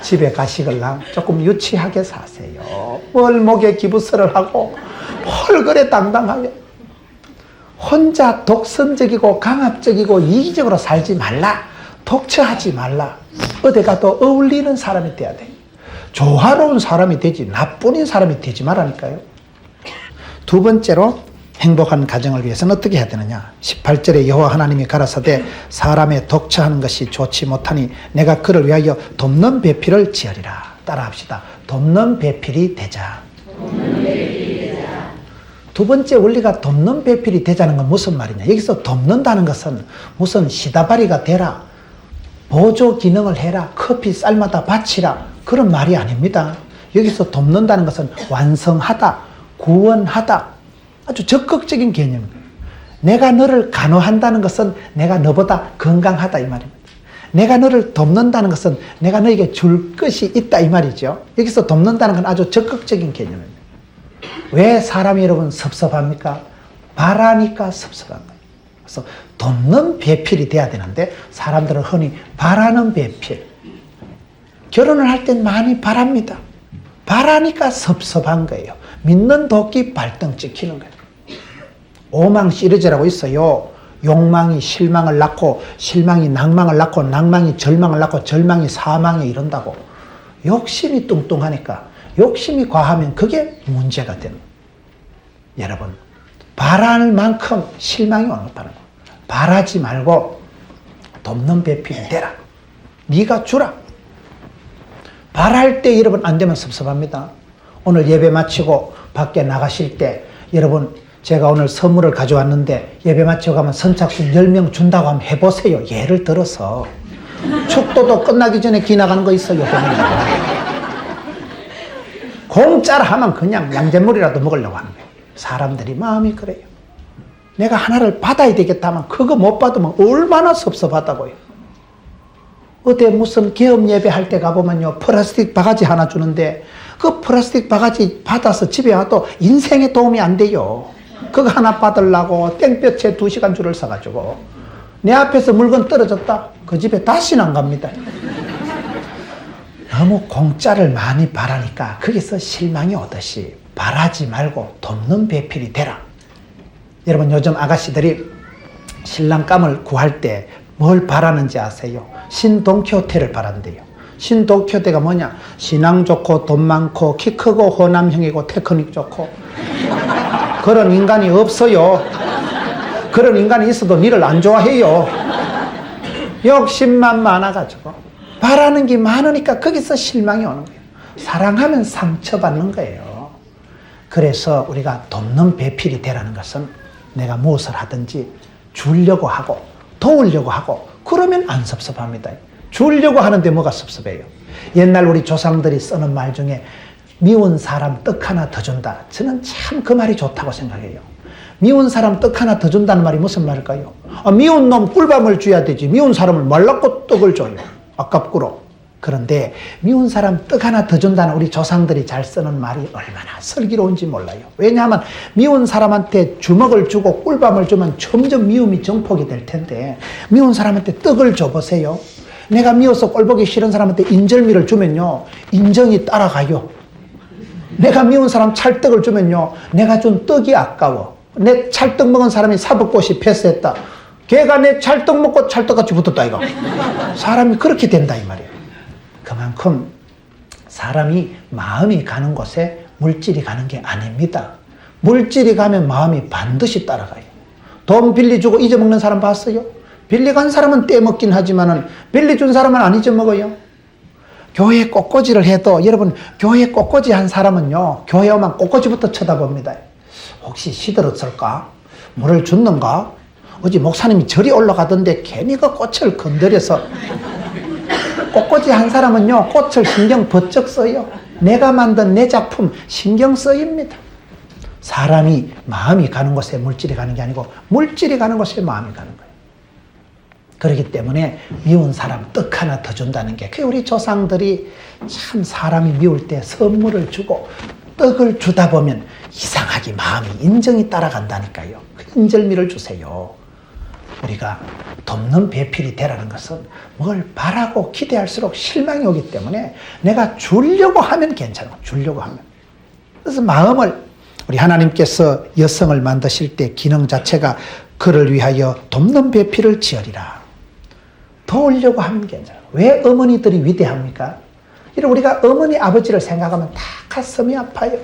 집에 가시걸랑 조금 유치하게 사세요. 뭘 목에 기부스를 하고 뭘 그래 당당하게. 혼자 독선적이고 강압적이고 이기적으로 살지 말라. 독처하지 말라. 어디 가도 어울리는 사람이 돼야 돼. 조화로운 사람이 되지 나뿐인 사람이 되지 말라니까요. 두 번째로 행복한 가정을 위해서는 어떻게 해야 되느냐. 18절에 여호와 하나님이 가라사대 사람의 독처하는 것이 좋지 못하니 내가 그를 위하여 돕는 배필을 지으리라. 따라합시다. 돕는 배필이 되자. 두 번째 원리가 돕는 배필이 되자는 건 무슨 말이냐. 여기서 돕는다는 것은 무슨 시다바리가 되라, 보조 기능을 해라, 커피 쌀마다 바치라 그런 말이 아닙니다. 여기서 돕는다는 것은 완성하다, 구원하다, 아주 적극적인 개념입니다. 내가 너를 간호한다는 것은 내가 너보다 건강하다 이 말입니다. 내가 너를 돕는다는 것은 내가 너에게 줄 것이 있다 이 말이죠. 여기서 돕는다는 건 아주 적극적인 개념입니다. 왜 사람이 여러분 섭섭합니까? 바라니까 섭섭한 거예요. 그래서 돕는 배필이 돼야 되는데 사람들은 흔히 바라는 배필. 결혼을 할 땐 많이 바랍니다. 바라니까 섭섭한 거예요. 믿는 도끼 발등 찍히는 거예요. 오망 시리즈라고 있어요. 욕망이 실망을 낳고 실망이 낭망을 낳고 낭망이 절망을 낳고 절망이 사망에 이른다고. 욕심이 뚱뚱하니까 욕심이 과하면 그게 문제가 되는 거예요. 여러분 바랄 만큼 실망이 오는 거예요. 바라지 말고 돕는 배필이 되라. 네가 주라. 바랄 때 여러분 안 되면 섭섭합니다. 오늘 예배 마치고 밖에 나가실 때 여러분 제가 오늘 선물을 가져왔는데 예배 마치고 가면 선착순 10명 준다고 하면 해보세요. 예를 들어서 축도도 끝나기 전에 기 나가는 거 있어요. 공짜라 하면 그냥 양잿물이라도 먹으려고 하는 거예요. 사람들이 마음이 그래요. 내가 하나를 받아야 되겠다 하면 그거 못 받으면 얼마나 섭섭하다고요. 어디 무슨 개업 예배 할 때 가보면요 플라스틱 바가지 하나 주는데 그 플라스틱 바가지 받아서 집에 와도 인생에 도움이 안 돼요. 그거 하나 받으려고 땡볕에 2시간 줄을 서가지고 내 앞에서 물건 떨어졌다 그 집에 다시는 안 갑니다. 너무 공짜를 많이 바라니까 거기서 실망이 오듯이 바라지 말고 돕는 배필이 되라. 여러분 요즘 아가씨들이 신랑감을 구할 때 뭘 바라는지 아세요? 신돈키호테를 바란대요. 신돈키호테가 뭐냐? 신앙 좋고 돈 많고 키 크고 호남형이고 테크닉 좋고 그런 인간이 없어요. 그런 인간이 있어도 니를 안 좋아해요. 욕심만 많아가지고 바라는 게 많으니까 거기서 실망이 오는 거예요. 사랑하면 상처받는 거예요. 그래서 우리가 돕는 배필이 되라는 것은 내가 무엇을 하든지 주려고 하고 도우려고 하고 그러면 안 섭섭합니다. 주려고 하는데 뭐가 섭섭해요? 옛날 우리 조상들이 쓰는 말 중에 미운 사람 떡 하나 더 준다. 저는 참 그 말이 좋다고 생각해요. 미운 사람 떡 하나 더 준다는 말이 무슨 말일까요? 미운 놈 꿀밤을 줘야 되지. 미운 사람을 말랐고 떡을 줘요. 아깝구로. 그런데 미운 사람 떡 하나 더 준다는 우리 조상들이 잘 쓰는 말이 얼마나 슬기로운지 몰라요. 왜냐하면 미운 사람한테 주먹을 주고 꿀밤을 주면 점점 미움이 정폭이 될 텐데 미운 사람한테 떡을 줘보세요. 내가 미워서 꼴보기 싫은 사람한테 인절미를 주면요. 인정이 따라가요. 내가 미운 사람 찰떡을 주면요. 내가 준 떡이 아까워. 내 찰떡 먹은 사람이 사법고시 패스했다. 걔가 내 찰떡 먹고 찰떡같이 붙었다 이거. 사람이 그렇게 된다 이 말이에요. 그만큼 사람이 마음이 가는 곳에 물질이 가는 게 아닙니다. 물질이 가면 마음이 반드시 따라가요. 돈 빌려주고 잊어먹는 사람 봤어요? 빌려간 사람은 떼먹긴 하지만은 빌려준 사람은 안 잊어먹어요. 교회 꽃꽂이를 해도 여러분 교회 꽃꽂이 한 사람은요 교회 오면 꽃꽂이부터 쳐다봅니다. 혹시 시들었을까? 물을 줬는가? 어제 목사님이 절이 올라가던데 괜히 그 꽃을 건드려서 꽃꽂이 한 사람은요 꽃을 신경 번쩍 써요. 내가 만든 내 작품 신경 쓰입니다. 사람이 마음이 가는 곳에 물질이 가는 게 아니고 물질이 가는 곳에 마음이 가는 거예요. 그렇기 때문에 미운 사람 떡 하나 더 준다는 게 그게 우리 조상들이 참 사람이 미울 때 선물을 주고 떡을 주다 보면 이상하게 마음이 인정이 따라간다니까요. 그 인절미를 주세요. 우리가 돕는 배필이 되라는 것은 뭘 바라고 기대할수록 실망이 오기 때문에 내가 주려고 하면 괜찮아. 주려고 하면. 그래서 마음을 우리 하나님께서 여성을 만드실 때 기능 자체가 그를 위하여 돕는 배필을 지으리라. 도우려고 하면 괜찮아요. 왜 어머니들이 위대합니까? 우리가 어머니 아버지를 생각하면 다 가슴이 아파요.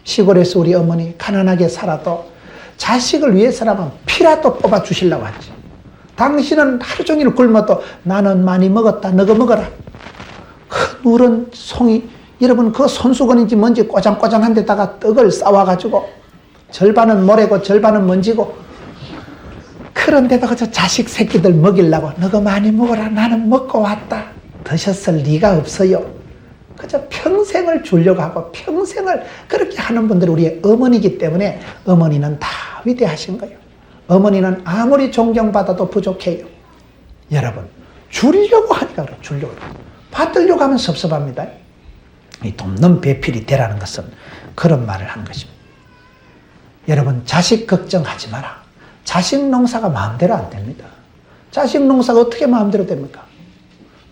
시골에서 우리 어머니 가난하게 살아도 자식을 위해서라면 피라도 뽑아 주시려고 하지. 당신은 하루 종일 굶어도 나는 많이 먹었다. 너가 먹어라. 그 누런 송이 여러분 그 손수건인지 뭔지 꼬장꼬장한 데다가 떡을 싸와가지고 절반은 모래고 절반은 먼지고 그런데도 그저 자식 새끼들 먹이려고 너가 많이 먹어라. 나는 먹고 왔다. 드셨을 리가 없어요. 그저 평생을 주려고 하고 평생을 그렇게 하는 분들이 우리의 어머니이기 때문에 어머니는 다 위대하신 거예요. 어머니는 아무리 존경받아도 부족해요. 여러분 주려고 하니까 그래요. 주려고. 받으려고 하면 섭섭합니다. 이 돕는 배필이 되라는 것은 그런 말을 한 것입니다. 여러분 자식 걱정하지 마라. 자식 농사가 마음대로 안 됩니다. 자식 농사가 어떻게 마음대로 됩니까?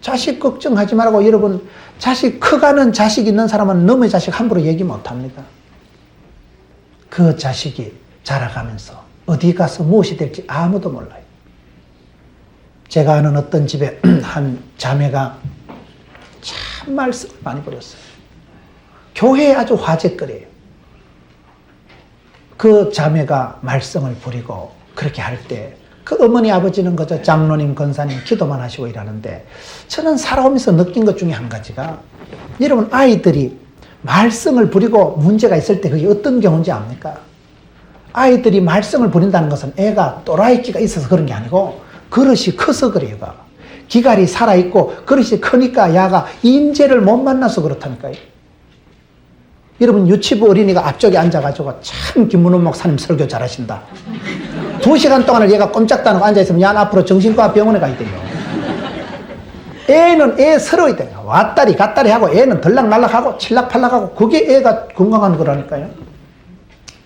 자식 걱정하지 말고 여러분 자식 커가는 자식 있는 사람은 너의 자식 함부로 얘기 못합니다. 그 자식이 자라가면서 어디 가서 무엇이 될지 아무도 몰라요. 제가 아는 어떤 집에 한 자매가 참 말씀을 많이 부렸어요. 교회에 아주 화제거리예요. 그 자매가 말썽을 부리고 그렇게 할 때 그 어머니 아버지는 그저 장로님 권사님 기도만 하시고 일하는데 저는 살아오면서 느낀 것 중에 한 가지가 여러분 아이들이 말썽을 부리고 문제가 있을 때 그게 어떤 경우인지 압니까? 아이들이 말썽을 부린다는 것은 애가 또라이끼가 있어서 그런 게 아니고 그릇이 커서 그래요. 기갈이 살아있고 그릇이 크니까 야가 임재를 못 만나서 그렇다니까요. 여러분 유치부 어린이가 앞쪽에 앉아가지고 참 김문호 목사님 설교 잘하신다. 2시간 동안을 얘가 꼼짝도 안 하고 앉아있으면 야 앞으로 정신과 병원에 가야 돼요. 애는 애스러워야 돼요. 왔다리 갔다리 하고 애는 들락날락하고 칠락팔락하고 그게 애가 건강한 거라니까요.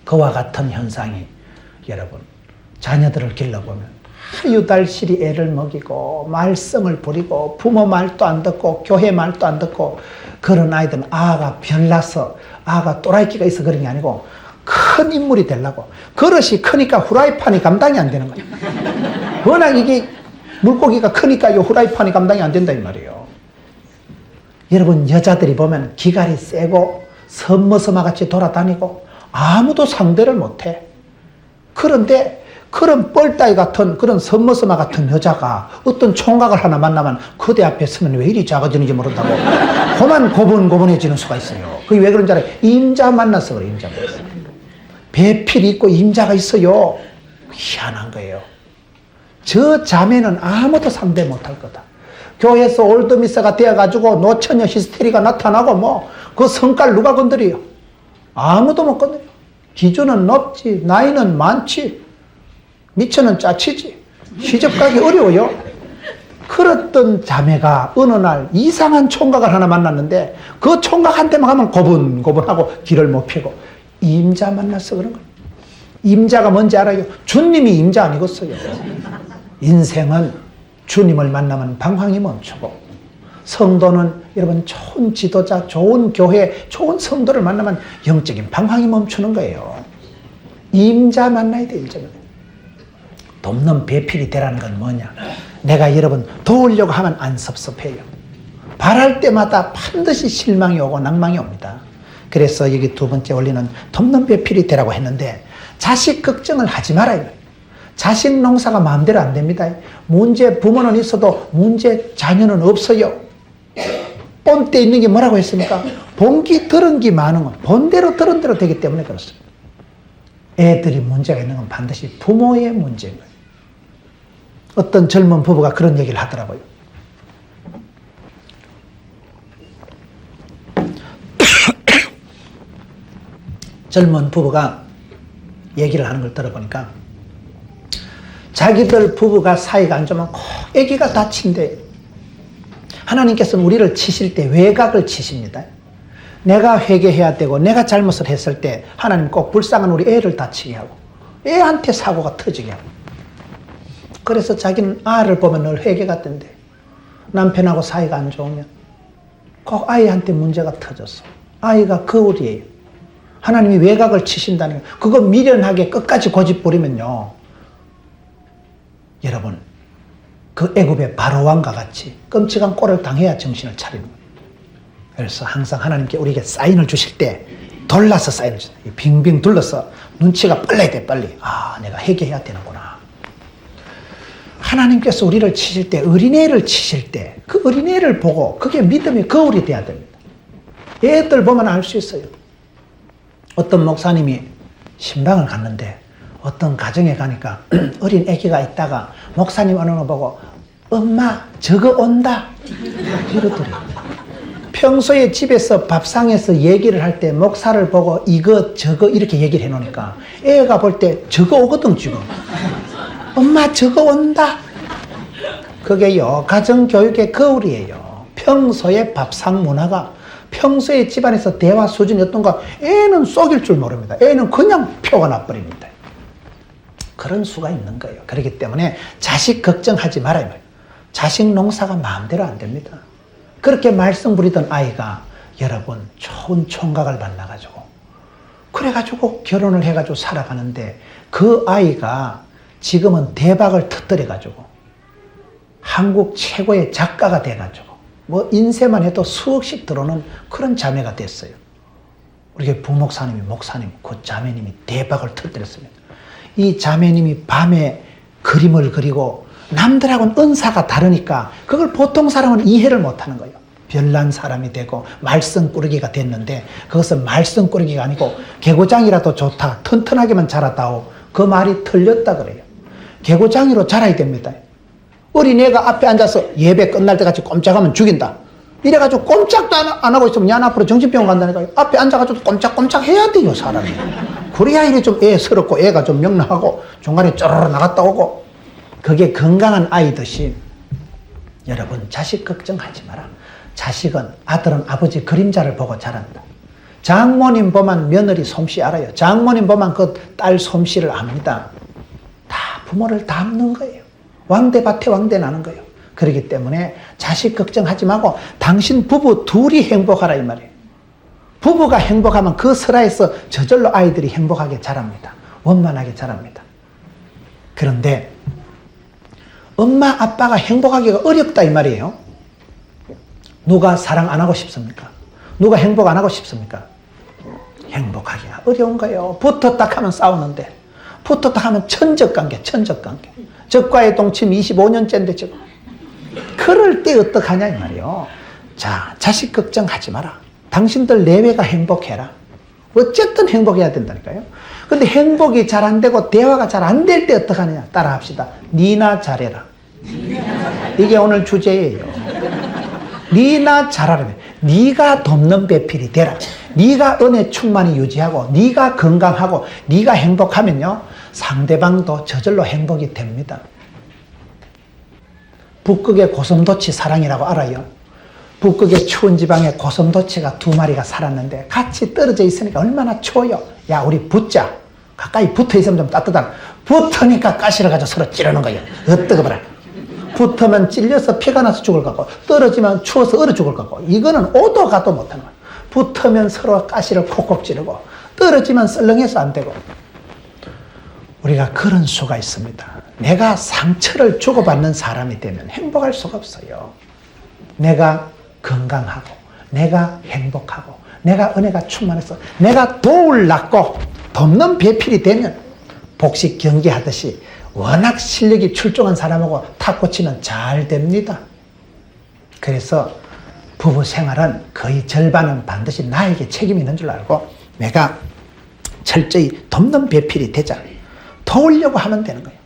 그와 같은 현상이 여러분 자녀들을 길러보면 하유달실이 애를 먹이고 말썽을 부리고 부모 말도 안 듣고 교회 말도 안 듣고 그런 아이들은 아가 별나서 아가 또라이끼가 있어 그런 게 아니고 큰 인물이 되려고 그릇이 크니까 후라이팬이 감당이 안 되는 거예요. 워낙 이게 물고기가 크니까 이 후라이팬이 감당이 안 된다 이 말이에요. 여러분 여자들이 보면 기갈이 세고 섬머섬아같이 돌아다니고 아무도 상대를 못해. 그런데 그런 뻘따위 같은 그런 선머스마 같은 여자가 어떤 총각을 하나 만나면 그대 앞에 서면 왜 이리 작아지는지 모른다고 그만 고분고분해지는 수가 있어요. 그게 왜 그런지 알아요? 임자 만나서 그래요. 임자 만나서. 배필이 있고 임자가 있어요. 희한한 거예요. 저 자매는 아무도 상대 못할 거다. 교회에서 올드미스가 되어가지고 노처녀 히스테리가 나타나고 뭐 그 성깔 누가 건드려요? 아무도 못 건드려. 기준은 높지, 나이는 많지, 미천은 짜치지, 시집가기 어려워요. 그랬던 자매가 어느 날 이상한 총각을 하나 만났는데 그 총각한테만 가면 고분고분하고 길을 못 펴고 임자 만나서 그런 거예요. 임자가 뭔지 알아요? 주님이 임자 아니겠어요? 인생은 주님을 만나면 방황이 멈추고, 성도는 여러분 좋은 지도자, 좋은 교회, 좋은 성도를 만나면 영적인 방황이 멈추는 거예요. 임자 만나야 돼. 임자 만나야 돼. 돕는 배필이 되라는 건 뭐냐? 내가 여러분 도우려고 하면 안 섭섭해요. 바랄 때마다 반드시 실망이 오고 낭망이 옵니다. 그래서 여기 두 번째 원리는 돕는 배필이 되라고 했는데, 자식 걱정을 하지 말아요. 자식 농사가 마음대로 안 됩니다. 문제 부모는 있어도 문제 자녀는 없어요. 본때 있는 게 뭐라고 했습니까? 본기 들은 기 많은 건 본대로 들은 대로 되기 때문에 그렇습니다. 애들이 문제가 있는 건 반드시 부모의 문제인 거예요. 어떤 젊은 부부가 그런 얘기를 하더라고요. 젊은 부부가 얘기를 하는 걸 들어보니까 자기들 부부가 사이가 안 좋으면 꼭 아기가 다친대. 하나님께서는 우리를 치실 때 외곽을 치십니다. 내가 회개해야 되고 내가 잘못을 했을 때 하나님 꼭 불쌍한 우리 애를 다치게 하고 애한테 사고가 터지게 하고, 그래서 자기는 아를 보면 늘 회개가 된대. 남편하고 사이가 안 좋으면 꼭 아이한테 문제가 터졌어. 아이가 거울이에요. 하나님이 외곽을 치신다는 거, 그거 미련하게 끝까지 고집 부리면요, 여러분 그 애굽의 바로왕과 같이 끔찍한 꼴을 당해야 정신을 차리는 거예요. 그래서 항상 하나님께 우리에게 사인을 주실 때 돌라서 사인을 주세요. 빙빙 둘러서 눈치가 빨라야 돼. 빨리. 아, 내가 회개해야 되는구나. 하나님께서 우리를 치실 때, 어린애를 치실 때 그 어린애를 보고 그게 믿음의 거울이 돼야 됩니다. 애들 보면 알 수 있어요. 어떤 목사님이 신방을 갔는데 어떤 가정에 가니까 어린 아기가 있다가 목사님 어느 거 보고 엄마 저거 온다 이러더래요. 평소에 집에서 밥상에서 얘기를 할 때 목사를 보고 이거 저거 이렇게 얘기를 해놓으니까 애가 볼 때 저거 오거든 지금. 엄마 저거 온다. 그게요 가정교육의 거울이에요. 평소에 밥상 문화가, 평소에 집안에서 대화 수준이 어떤가, 애는 속일 줄 모릅니다. 애는 그냥 표가 나버립니다. 그런 수가 있는 거예요. 그렇기 때문에 자식 걱정하지 말아요. 자식 농사가 마음대로 안 됩니다. 그렇게 말썽 부리던 아이가 여러분 좋은 총각을 만나가지고 그래가지고 결혼을 해가지고 살아가는데, 그 아이가 지금은 대박을 터뜨려가지고 한국 최고의 작가가 돼가지고 뭐 인쇄만 해도 수억씩 들어오는 그런 자매가 됐어요. 우리 부목사님이, 목사님, 그 자매님이 대박을 터뜨렸습니다. 이 자매님이 밤에 그림을 그리고 남들하고는 은사가 다르니까 그걸 보통 사람은 이해를 못하는 거예요. 별난 사람이 되고 말썽꾸러기가 됐는데, 그것은 말썽꾸러기가 아니고 개고장이라도 좋다, 튼튼하게만 자랐다고, 그 말이 틀렸다 그래요. 개고장이로 자라야 됩니다. 어린애가 앞에 앉아서 예배 끝날 때까지 꼼짝하면 죽인다. 이래가지고 꼼짝도 안 하고 있으면 년 앞으로 정신병원 간다니까요. 앞에 앉아가지고 꼼짝꼼짝 해야 돼요, 사람이. 그래야 이래 좀 애스럽고 애가 좀 명랑하고 중간에 쪼르르 나갔다 오고. 그게 건강한 아이듯이 여러분 자식 걱정하지 마라. 자식은, 아들은 아버지 그림자를 보고 자란다. 장모님 보면 며느리 솜씨 알아요. 장모님 보면 그 딸 솜씨를 압니다. 다 부모를 닮는 거예요. 왕대밭에 왕대 나는 거예요. 그렇기 때문에 자식 걱정하지 말고 당신 부부 둘이 행복하라 이 말이에요. 부부가 행복하면 그 설화에서 저절로 아이들이 행복하게 자랍니다. 원만하게 자랍니다. 그런데 엄마 아빠가 행복하기가 어렵다 이 말이에요. 누가 사랑 안 하고 싶습니까? 누가 행복 안 하고 싶습니까? 행복하기가 어려운 거예요. 붙었다 하면 싸우는데, 붙었다 하면 천적관계. 적과의 동침 25년째인데 지금. 그럴 때 어떡하냐 이 말이요. 자, 자식 걱정하지 마라. 당신들 내외가 행복해라. 어쨌든 행복해야 된다니까요. 근데 행복이 잘 안 되고 대화가 잘 안 될 때 어떡하느냐. 따라 합시다. 니나 잘해라. 이게 오늘 주제예요. 니나 잘하라면 네가 돕는 배필이 되라. 네가 은혜 충만히 유지하고 네가 건강하고 네가 행복하면요 상대방도 저절로 행복이 됩니다. 북극의 고슴도치 사랑이라고 알아요? 북극의 추운 지방에 고슴도치가 2마리가 살았는데 같이 떨어져 있으니까 얼마나 추워요. 야 우리 붙자. 가까이 붙어 있으면 좀 따뜻한. 붙으니까 가시를 가지고 서로 찌르는 거예요. 어떡해봐라. 붙으면 찔려서 피가 나서 죽을 것 같고 떨어지면 추워서 얼어 죽을 것 같고 이거는 오도 가도 못하는 거예요. 붙으면 서로 가시를 콕콕 찌르고 떨어지면 썰렁해서 안 되고. 우리가 그런 수가 있습니다. 내가 상처를 주고받는 사람이 되면 행복할 수가 없어요. 내가 건강하고 내가 행복하고 내가 은혜가 충만해서 내가 도울 낫고 돕는 배필이 되면 복식 경기하듯이 워낙 실력이 출중한 사람하고 탁구 치면 잘 됩니다. 그래서 부부 생활은 거의 절반은 반드시 나에게 책임이 있는 줄 알고 내가 철저히 돕는 배필이 되자. 도우려고 하면 되는 거예요.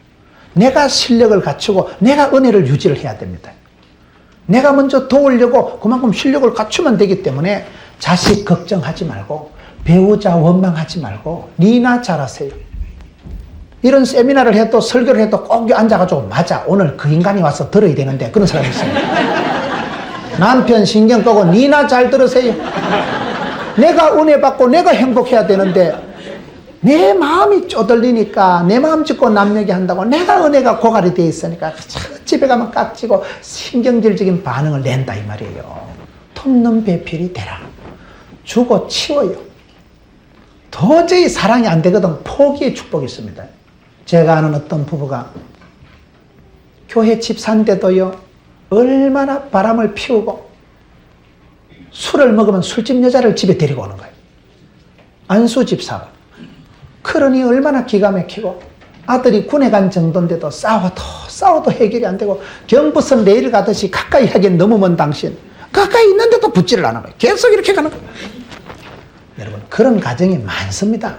내가 실력을 갖추고 내가 은혜를 유지를 해야 됩니다. 내가 먼저 도우려고 그만큼 실력을 갖추면 되기 때문에 자식 걱정하지 말고 배우자 원망하지 말고 니나 잘하세요. 이런 세미나를 해도 설교를 해도 꼭 앉아가지고 맞아 오늘 그 인간이 와서 들어야 되는데 그런 사람이 있어요. 남편 신경 끄고 니나 잘 들으세요. 내가 은혜 받고 내가 행복해야 되는데 내 마음이 쪼들리니까 내 마음 짚고 남 얘기한다고 내가 은혜가 고갈이 돼 있으니까 집에 가면 깍지고 신경질적인 반응을 낸다 이 말이에요. 돕는 배필이 되라. 주고 치워요. 도저히 사랑이 안 되거든 포기의 축복이 있습니다. 제가 아는 어떤 부부가 교회 집 산데도요 얼마나 바람을 피우고 술을 먹으면 술집 여자를 집에 데리고 오는 거예요. 안수 집사가. 그러니 얼마나 기가 막히고 아들이 군에 간 정도인데도 싸워도 해결이 안 되고 경부선 레일 가듯이 가까이 하기엔 너무 먼 당신 가까이 있는데도 붙지를 않은 거예요. 계속 이렇게 가는 거예요. 여러분 그런 가정이 많습니다.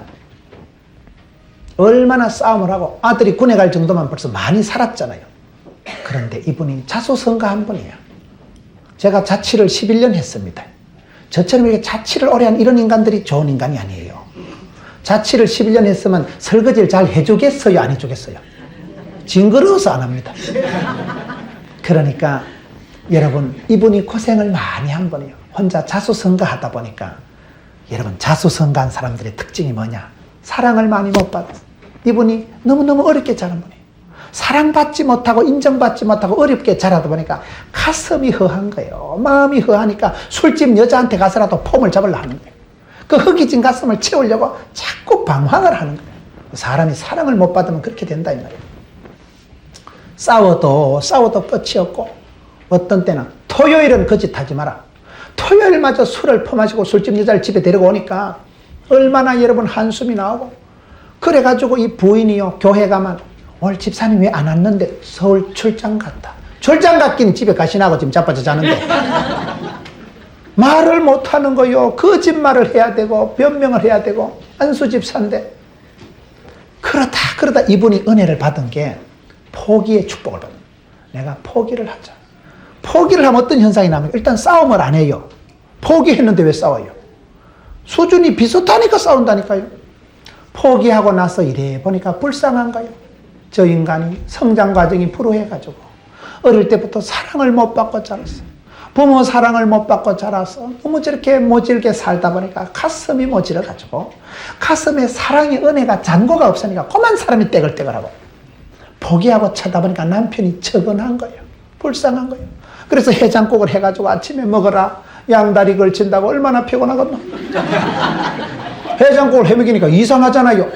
얼마나 싸움을 하고 아들이 군에 갈 정도만 벌써 많이 살았잖아요. 그런데 이분이 자수성가한 분이에요. 제가 자취를 11년 했습니다. 저처럼 이렇게 자취를 오래 한 이런 인간들이 좋은 인간이 아니에요. 자취를 11년 했으면 설거지를 잘 해주겠어요? 안 해주겠어요? 징그러워서 안 합니다. 그러니까 여러분 이분이 고생을 많이 한 분이에요. 혼자 자수성가하다 보니까 여러분 자수성가한 사람들의 특징이 뭐냐? 사랑을 많이 못 받았어요. 이분이 너무너무 어렵게 자란 분이에요. 사랑받지 못하고 인정받지 못하고 어렵게 자라다 보니까 가슴이 허한 거예요. 마음이 허하니까 술집 여자한테 가서라도 폼을 잡으려고 하는 거예요. 그 허기진 가슴을 채우려고 자꾸 방황을 하는 거예요. 사람이 사랑을 못 받으면 그렇게 된다 이 말이에요. 싸워도 끝이 없고 어떤 때는 토요일은 거짓하지 마라. 토요일마저 술을 퍼마시고 술집 여자를 집에 데리고 오니까 얼마나 여러분 한숨이 나오고 그래가지고 이 부인이요 교회 가면 오늘 집사님 왜 안 왔는데 서울 출장 갔다. 출장 갔긴 집에 가시나고 지금 자빠져 자는데 말을 못하는 거요. 거짓말을 해야 되고 변명을 해야 되고 안수 집사인데 그러다 이분이 은혜를 받은 게 포기의 축복을 받는 거예요. 내가 포기를 하자. 포기를 하면 어떤 현상이 나면 일단 싸움을 안 해요. 포기했는데 왜 싸워요? 수준이 비슷하니까 싸운다니까요. 포기하고 나서 이래 보니까 불쌍한 거예요. 저 인간이 성장 과정이 불우해가지고 어릴 때부터 사랑을 못 받고 자랐어요. 부모 사랑을 못 받고 자라서 너무 저렇게 모질게 살다 보니까 가슴이 모질어가지고 가슴에 사랑의 은혜가 잔고가 없으니까 그만 사람이 떼글떼글하고 포기하고 쳐다보니까 남편이 처근한 거예요. 불쌍한 거예요. 그래서 해장국을 해가지고 아침에 먹어라. 양다리 걸친다고 얼마나 피곤하겠노. 해장국을 해먹이니까 이상하잖아요.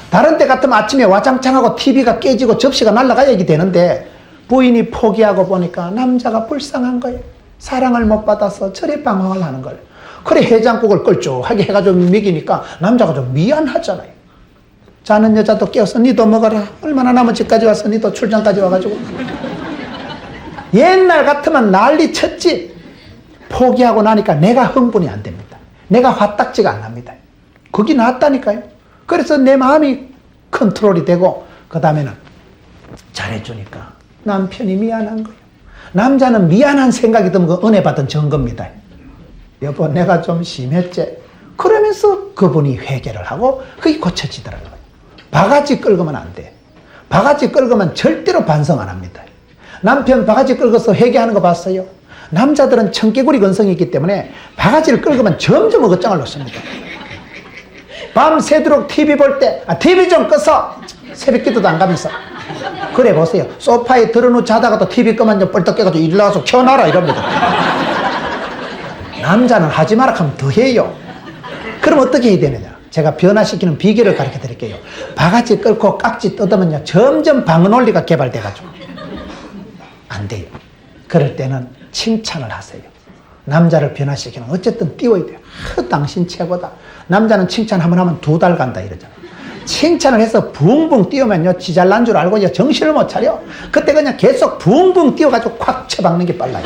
다른 때 같으면 아침에 와장창하고 TV가 깨지고 접시가 날아가야 되는데 부인이 포기하고 보니까 남자가 불쌍한 거예요. 사랑을 못 받아서 저리 방황을 하는 거예요. 그래 해장국을 걸쭉하게 해가지고 먹이니까 남자가 좀 미안하잖아요. 자는 여자도 깨워서 니도 먹어라. 얼마나 남은 집까지 와서 니도 출장까지 와가지고. 옛날 같으면 난리 쳤지. 포기하고 나니까 내가 흥분이 안 됩니다. 내가 화딱지가 안 납니다. 그게 낫다니까요. 그래서 내 마음이 컨트롤이 되고 그 다음에는 잘해주니까 남편이 미안한 거예요. 남자는 미안한 생각이 들면 그 은혜 받은 증거입니다. 여보 내가 좀 심했지. 그러면서 그분이 회개를 하고 그게 고쳐지더라고요. 바가지 끌고면 안 돼. 바가지 끌고면 절대로 반성 안 합니다. 남편 바가지 끌고서 회개하는 거 봤어요? 남자들은 청개구리 근성이 있기 때문에 바가지를 끌고면 점점 어긋장을 놓습니다. 밤새도록 TV 볼 때 TV 좀 꺼서 새벽 기도도 안 가면서 그래 보세요. 소파에 들어누 자다가도 TV 끄면 좀 뻘떡 깨가지고 일 나가서 켜놔라 이럽니다. 남자는 하지 마라 하면 더 해요. 그럼 어떻게 해야 되느냐? 제가 변화시키는 비결을 가르쳐 드릴게요. 바가지 끌고 깍지 뜯으면요 점점 방어 논리가 개발돼가지고 안 돼요. 그럴 때는 칭찬을 하세요. 남자를 변화시키는 어쨌든 띄워야 돼요. 당신 최고다. 남자는 칭찬 한번 하면 2달 간다 이러잖아요. 칭찬을 해서 붕붕 띄우면요 지 잘난 줄 알고 정신을 못 차려. 그때 그냥 계속 붕붕 띄워가지고 콱 쳐박는 게 빨라요.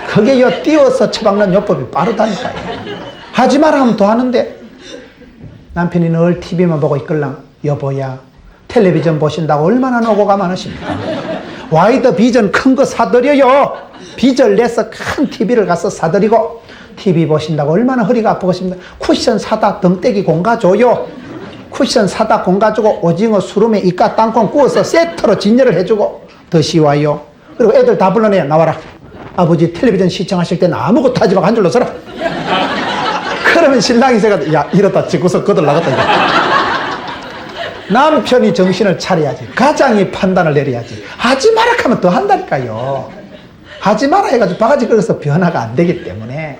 그게 띄워서 쳐박는 요법이 빠르다니까요. 하지 마라 하면 더 하는데 남편이 늘 TV만 보고 있걸랑 여보야 텔레비전 보신다고 얼마나 노고가 많으십니까? 와이드 비전 큰 거 사드려요. 빚을 내서 큰 TV를 가서 사드리고 TV 보신다고 얼마나 허리가 아프겠습니까? 쿠션 사다 등떼기 공가줘요. 쿠션 사다 공가주고 오징어 수름에 이까 땅콩 구워서 세트로 진열을 해주고 더 쉬워요. 그리고 애들 다 불러내요. 나와라. 아버지 텔레비전 시청하실 때는 아무것도 하지 말고 한 줄로 서라. 그러면 신랑이 생각해 야 이러다 집구석 거들 나갔다 이거. 남편이 정신을 차려야지. 가장이 판단을 내려야지. 하지 마라 하면 더 한다니까요. 하지 마라 해가지고 바가지 끌어서 변화가 안 되기 때문에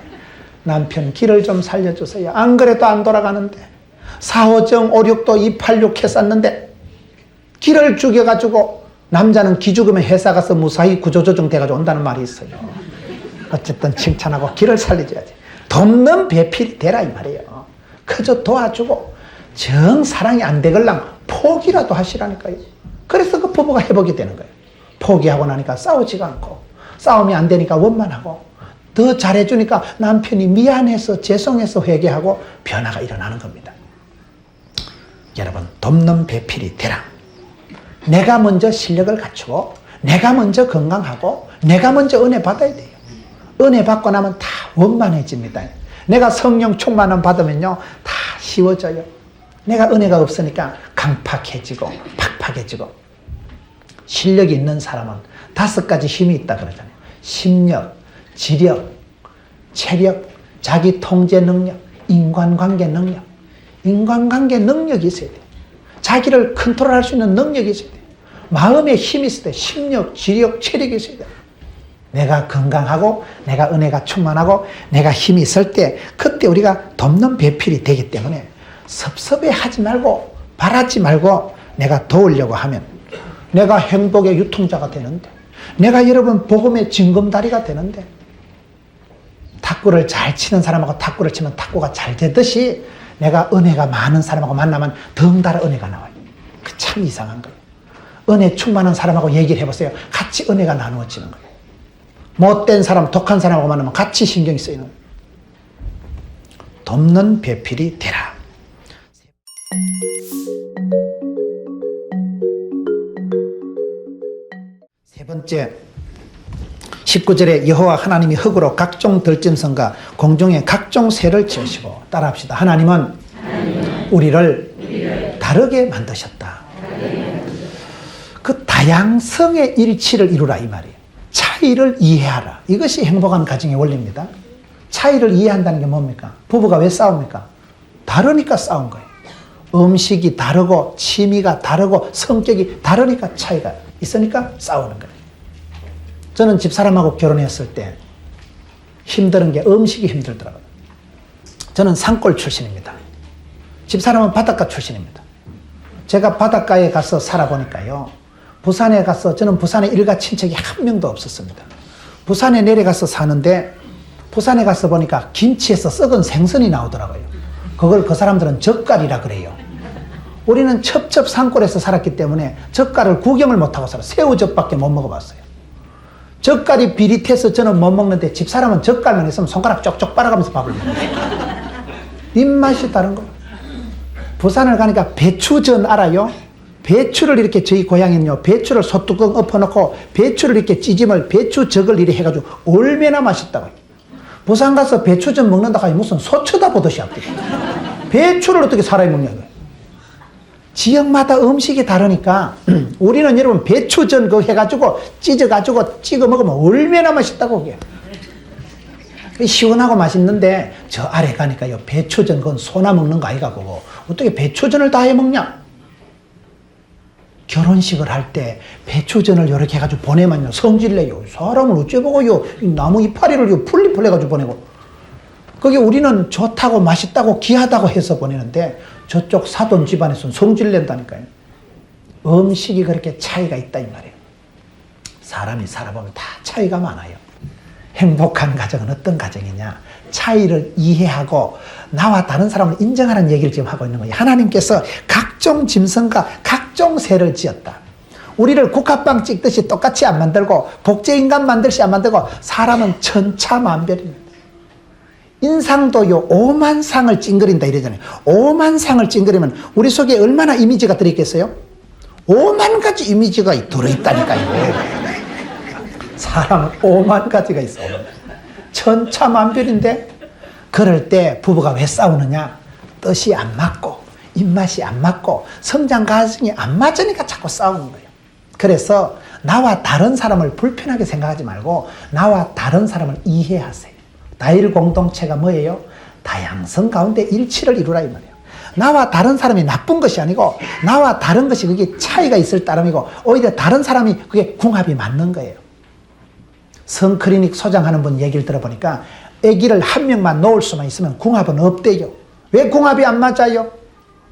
남편 길을 좀 살려주세요. 안 그래도 안 돌아가는데 4호정 569도 286 했었는데 길을 죽여가지고 남자는 기 죽으면 회사 가서 무사히 구조조정 돼가지고 온다는 말이 있어요. 어쨌든 칭찬하고 길을 살려줘야지. 돕는 배필이 되라 이 말이에요. 그저 도와주고 정 사랑이 안 되걸랑 포기라도 하시라니까요. 그래서 그 부부가 회복이 되는 거예요. 포기하고 나니까 싸우지가 않고 싸움이 안 되니까 원만하고 더 잘해주니까 남편이 미안해서 죄송해서 회개하고 변화가 일어나는 겁니다. 여러분 돕는 배필이 되라. 내가 먼저 실력을 갖추고 내가 먼저 건강하고 내가 먼저 은혜 받아야 돼요. 은혜 받고 나면 다 원만해집니다. 내가 성령 충만함 받으면요 다 쉬워져요. 내가 은혜가 없으니까 강팍해지고 팍팍해지고. 실력이 있는 사람은 5가지 힘이 있다 그러잖아요. 심력, 지력, 체력, 자기 통제 능력, 인간관계 능력. 인간관계 능력이 있어야 돼요. 자기를 컨트롤할 수 있는 능력이 있어야 돼요. 마음에 힘이 있어야 돼요. 심력, 지력, 체력이 있어야 돼요. 내가 건강하고 내가 은혜가 충만하고 내가 힘이 있을 때 그때 우리가 돕는 배필이 되기 때문에 섭섭해하지 말고 바라지 말고 내가 도우려고 하면 내가 행복의 유통자가 되는데 내가 여러분 복음의 징검다리가 되는데 탁구를 잘 치는 사람하고 탁구를 치면 탁구가 잘 되듯이 내가 은혜가 많은 사람하고 만나면 덩달아 은혜가 나와요. 그 참 이상한 거예요. 은혜 충만한 사람하고 얘기를 해보세요. 같이 은혜가 나누어지는 거예요. 못된 사람, 독한 사람하고 만나면 같이 신경이 쓰이는 거예요. 돕는 배필이 되라. 세 번째 19절에 여호와 하나님이 흙으로 각종 들짐승과 공중에 각종 새를 지으시고 따라합시다. 하나님은 우리를 다르게 만드셨다. 그 다양성의 일치를 이루라 이 말이에요. 차이를 이해하라. 이것이 행복한 가정의 원리입니다. 차이를 이해한다는 게 뭡니까? 부부가 왜 싸웁니까? 다르니까 싸운 거예요. 음식이 다르고 취미가 다르고 성격이 다르니까 차이가 있으니까 싸우는 거예요. 저는 집사람하고 결혼했을 때 힘든 게 음식이 힘들더라고요. 저는 산골 출신입니다. 집사람은 바닷가 출신입니다. 제가 바닷가에 가서 살아보니까요. 부산에 가서 저는 부산에 일가 친척이 한 명도 없었습니다. 부산에 내려가서 사는데 부산에 가서 보니까 김치에서 썩은 생선이 나오더라고요. 그걸 그 사람들은 젓갈이라 그래요. 우리는 첩첩 산골에서 살았기 때문에 젓갈을 구경을 못하고 살아요. 새우젓밖에 못 먹어봤어요. 젓갈이 비릿해서 저는 못 먹는데 집사람은 젓갈만 있으면 손가락 쪽쪽 빨아가면서 밥을 먹어요. 입맛이 다른 거예요. 부산을 가니까 배추전 알아요? 배추를 이렇게 저희 고향에는요, 배추를 소뚜껑 엎어놓고 배추를 이렇게 찌짐을 배추젓을 이렇게 해가지고 얼마나 맛있다고요. 부산 가서 배추전 먹는다고 하니 무슨 소 쳐다보듯이 합니다. 배추를 어떻게 사람이 먹냐고요. 지역마다 음식이 다르니까 우리는 여러분 배추전 그거 해가지고 찢어가지고 찍어 먹으면 얼마나 맛있다고 그게. 시원하고 맛있는데 저 아래 가니까요, 배추전 그건 소나 먹는 거 아이가 그거. 어떻게 배추전을 다 해 먹냐? 결혼식을 할 때 배추전을 이렇게 해가지고 보내면요, 성질내요. 사람을 어째보고요, 나무 이파리를 풀리풀 해가지고 보내고. 그게 우리는 좋다고 맛있다고 귀하다고 해서 보내는데 저쪽 사돈 집안에서는 성질낸다니까요. 음식이 그렇게 차이가 있다 이 말이에요. 사람이 살아보면 다 차이가 많아요. 행복한 가정은 어떤 가정이냐? 차이를 이해하고 나와 다른 사람을 인정하는 얘기를 지금 하고 있는 거예요. 하나님께서 각종 짐승과 각종 새를 지었다. 우리를 국화빵 찍듯이 똑같이 안 만들고 복제인간 만들듯이 안 만들고 사람은 천차만별입니다. 인상도요, 5만 상을 찡그린다 이러잖아요. 5만 상을 찡그리면 우리 속에 얼마나 이미지가 들어있겠어요? 5만 가지 이미지가 들어있다니까요. 사람은 5만 가지가 있어. 천차만별인데, 그럴 때 부부가 왜 싸우느냐? 뜻이 안 맞고 입맛이 안 맞고 성장 과정이 안 맞으니까 자꾸 싸우는 거예요. 그래서 나와 다른 사람을 불편하게 생각하지 말고 나와 다른 사람을 이해하세요. 다일 공동체가 뭐예요? 다양성 가운데 일치를 이루라 이 말이에요. 나와 다른 사람이 나쁜 것이 아니고 나와 다른 것이 그게 차이가 있을 따름이고 오히려 다른 사람이 그게 궁합이 맞는 거예요. 성클리닉 소장하는 분 얘기를 들어보니까 아기를 한 명만 놓을 수만 있으면 궁합은 없대요. 왜 궁합이 안 맞아요?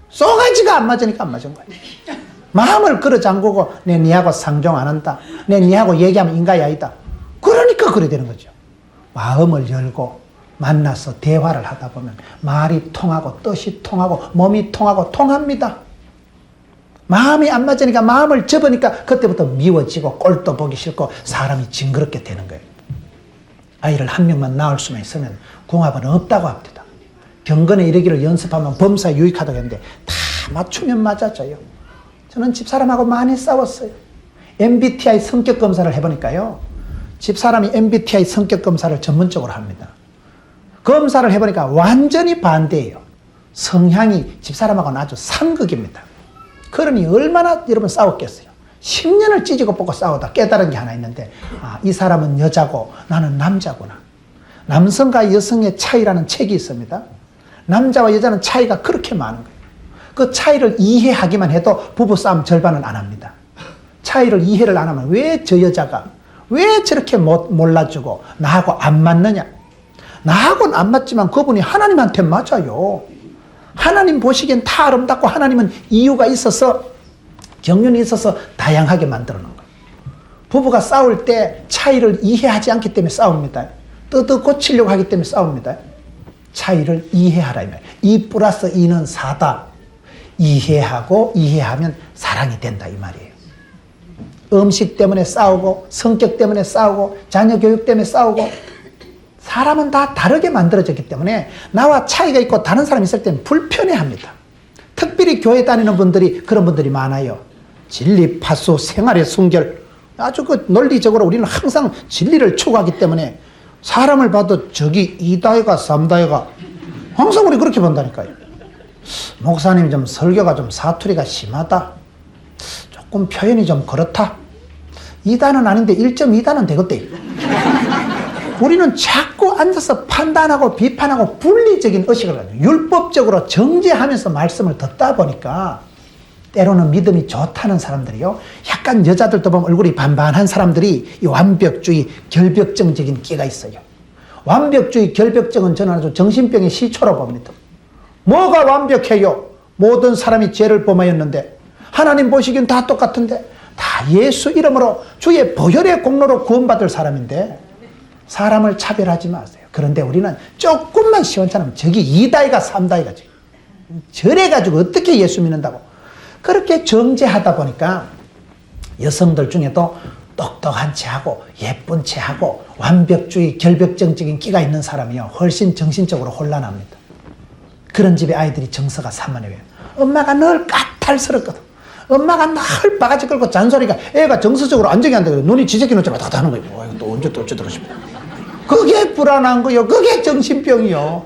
쏘가지가 안 맞으니까 안 맞은 거예요. 마음을 끌어 잠그고 내 니하고 상종 안 한다. 내 니하고 얘기하면 인간이 아니다. 그러니까 그래 되는 거죠. 마음을 열고 만나서 대화를 하다 보면 말이 통하고 뜻이 통하고 몸이 통하고 통합니다. 마음이 안 맞으니까 마음을 접으니까 그때부터 미워지고 꼴도 보기 싫고 사람이 징그럽게 되는 거예요. 아이를 한 명만 낳을 수만 있으면 궁합은 없다고 합니다. 경건에 이르기를 연습하면 범사에 유익하다고 했는데 다 맞추면 맞아져요. 저는 집사람하고 많이 싸웠어요. MBTI 성격 검사를 해보니까요, 집사람이 MBTI 성격 검사를 전문적으로 합니다. 검사를 해보니까 완전히 반대예요. 성향이 집사람하고는 아주 상극입니다. 그러니 얼마나 여러분 싸웠겠어요. 10년을 찢고 뽑고 싸우다 깨달은 게 하나 있는데, 아, 이 사람은 여자고 나는 남자구나. 남성과 여성의 차이라는 책이 있습니다. 남자와 여자는 차이가 그렇게 많은 거예요. 그 차이를 이해하기만 해도 부부싸움 절반은 안 합니다. 차이를 이해를 안 하면 왜 저 여자가 왜 저렇게 몰라주고 나하고 안 맞느냐? 나하고는 안 맞지만 그분이 하나님한테 맞아요. 하나님 보시기엔 다 아름답고 하나님은 이유가 있어서 경륜이 있어서 다양하게 만들어 놓은 거예요. 부부가 싸울 때 차이를 이해하지 않기 때문에 싸웁니다. 뜯어 고치려고 하기 때문에 싸웁니다. 차이를 이해하라. 2 플러스 2는 4다. 이해하고 이해하면 사랑이 된다 이 말이에요. 음식 때문에 싸우고 성격 때문에 싸우고 자녀 교육 때문에 싸우고 사람은 다 다르게 만들어졌기 때문에 나와 차이가 있고 다른 사람이 있을 때는 불편해합니다. 특별히 교회 다니는 분들이 그런 분들이 많아요. 진리, 파수, 생활의 순결, 아주 그 논리적으로 우리는 항상 진리를 추구하기 때문에 사람을 봐도 저기 2다이가 3다이가 항상 우리 그렇게 본다니까요. 목사님 좀 설교가 좀 사투리가 심하다. 조금 표현이 좀 그렇다. 2단은 아닌데 1.2단은 되겠대. 우리는 자꾸 앉아서 판단하고 비판하고 분리적인 의식을 가지고 율법적으로 정죄하면서 말씀을 듣다 보니까 때로는 믿음이 좋다는 사람들이요, 약간 여자들도 보면 얼굴이 반반한 사람들이 이 완벽주의, 결벽증적인 끼가 있어요. 완벽주의, 결벽증은 저는 아주 정신병의 시초로 봅니다. 뭐가 완벽해요? 모든 사람이 죄를 범하였는데 하나님 보시기엔 다 똑같은데 다 예수 이름으로 주의 보혈의 공로로 구원받을 사람인데 사람을 차별하지 마세요. 그런데 우리는 조금만 시원찮으면 저기 2다이가 3다이가 저래가지고 어떻게 예수 믿는다고. 그렇게 정제하다 보니까 여성들 중에도 똑똑한 체하고 예쁜 체하고 완벽주의 결벽증적인 끼가 있는 사람이요 훨씬 정신적으로 혼란합니다. 그런 집에 아이들이 정서가 산만해요. 엄마가 늘 까탈스럽거든. 엄마가 늘 바가지 끌고 잔소리가 애가 정서적으로 안정이 안 되거든. 눈이 지새끼 놓자마다 하는 거예요. 뭐, 또 언제 또 어쩌더라 싶어. 그게 불안한 거요. 그게 정신병이요.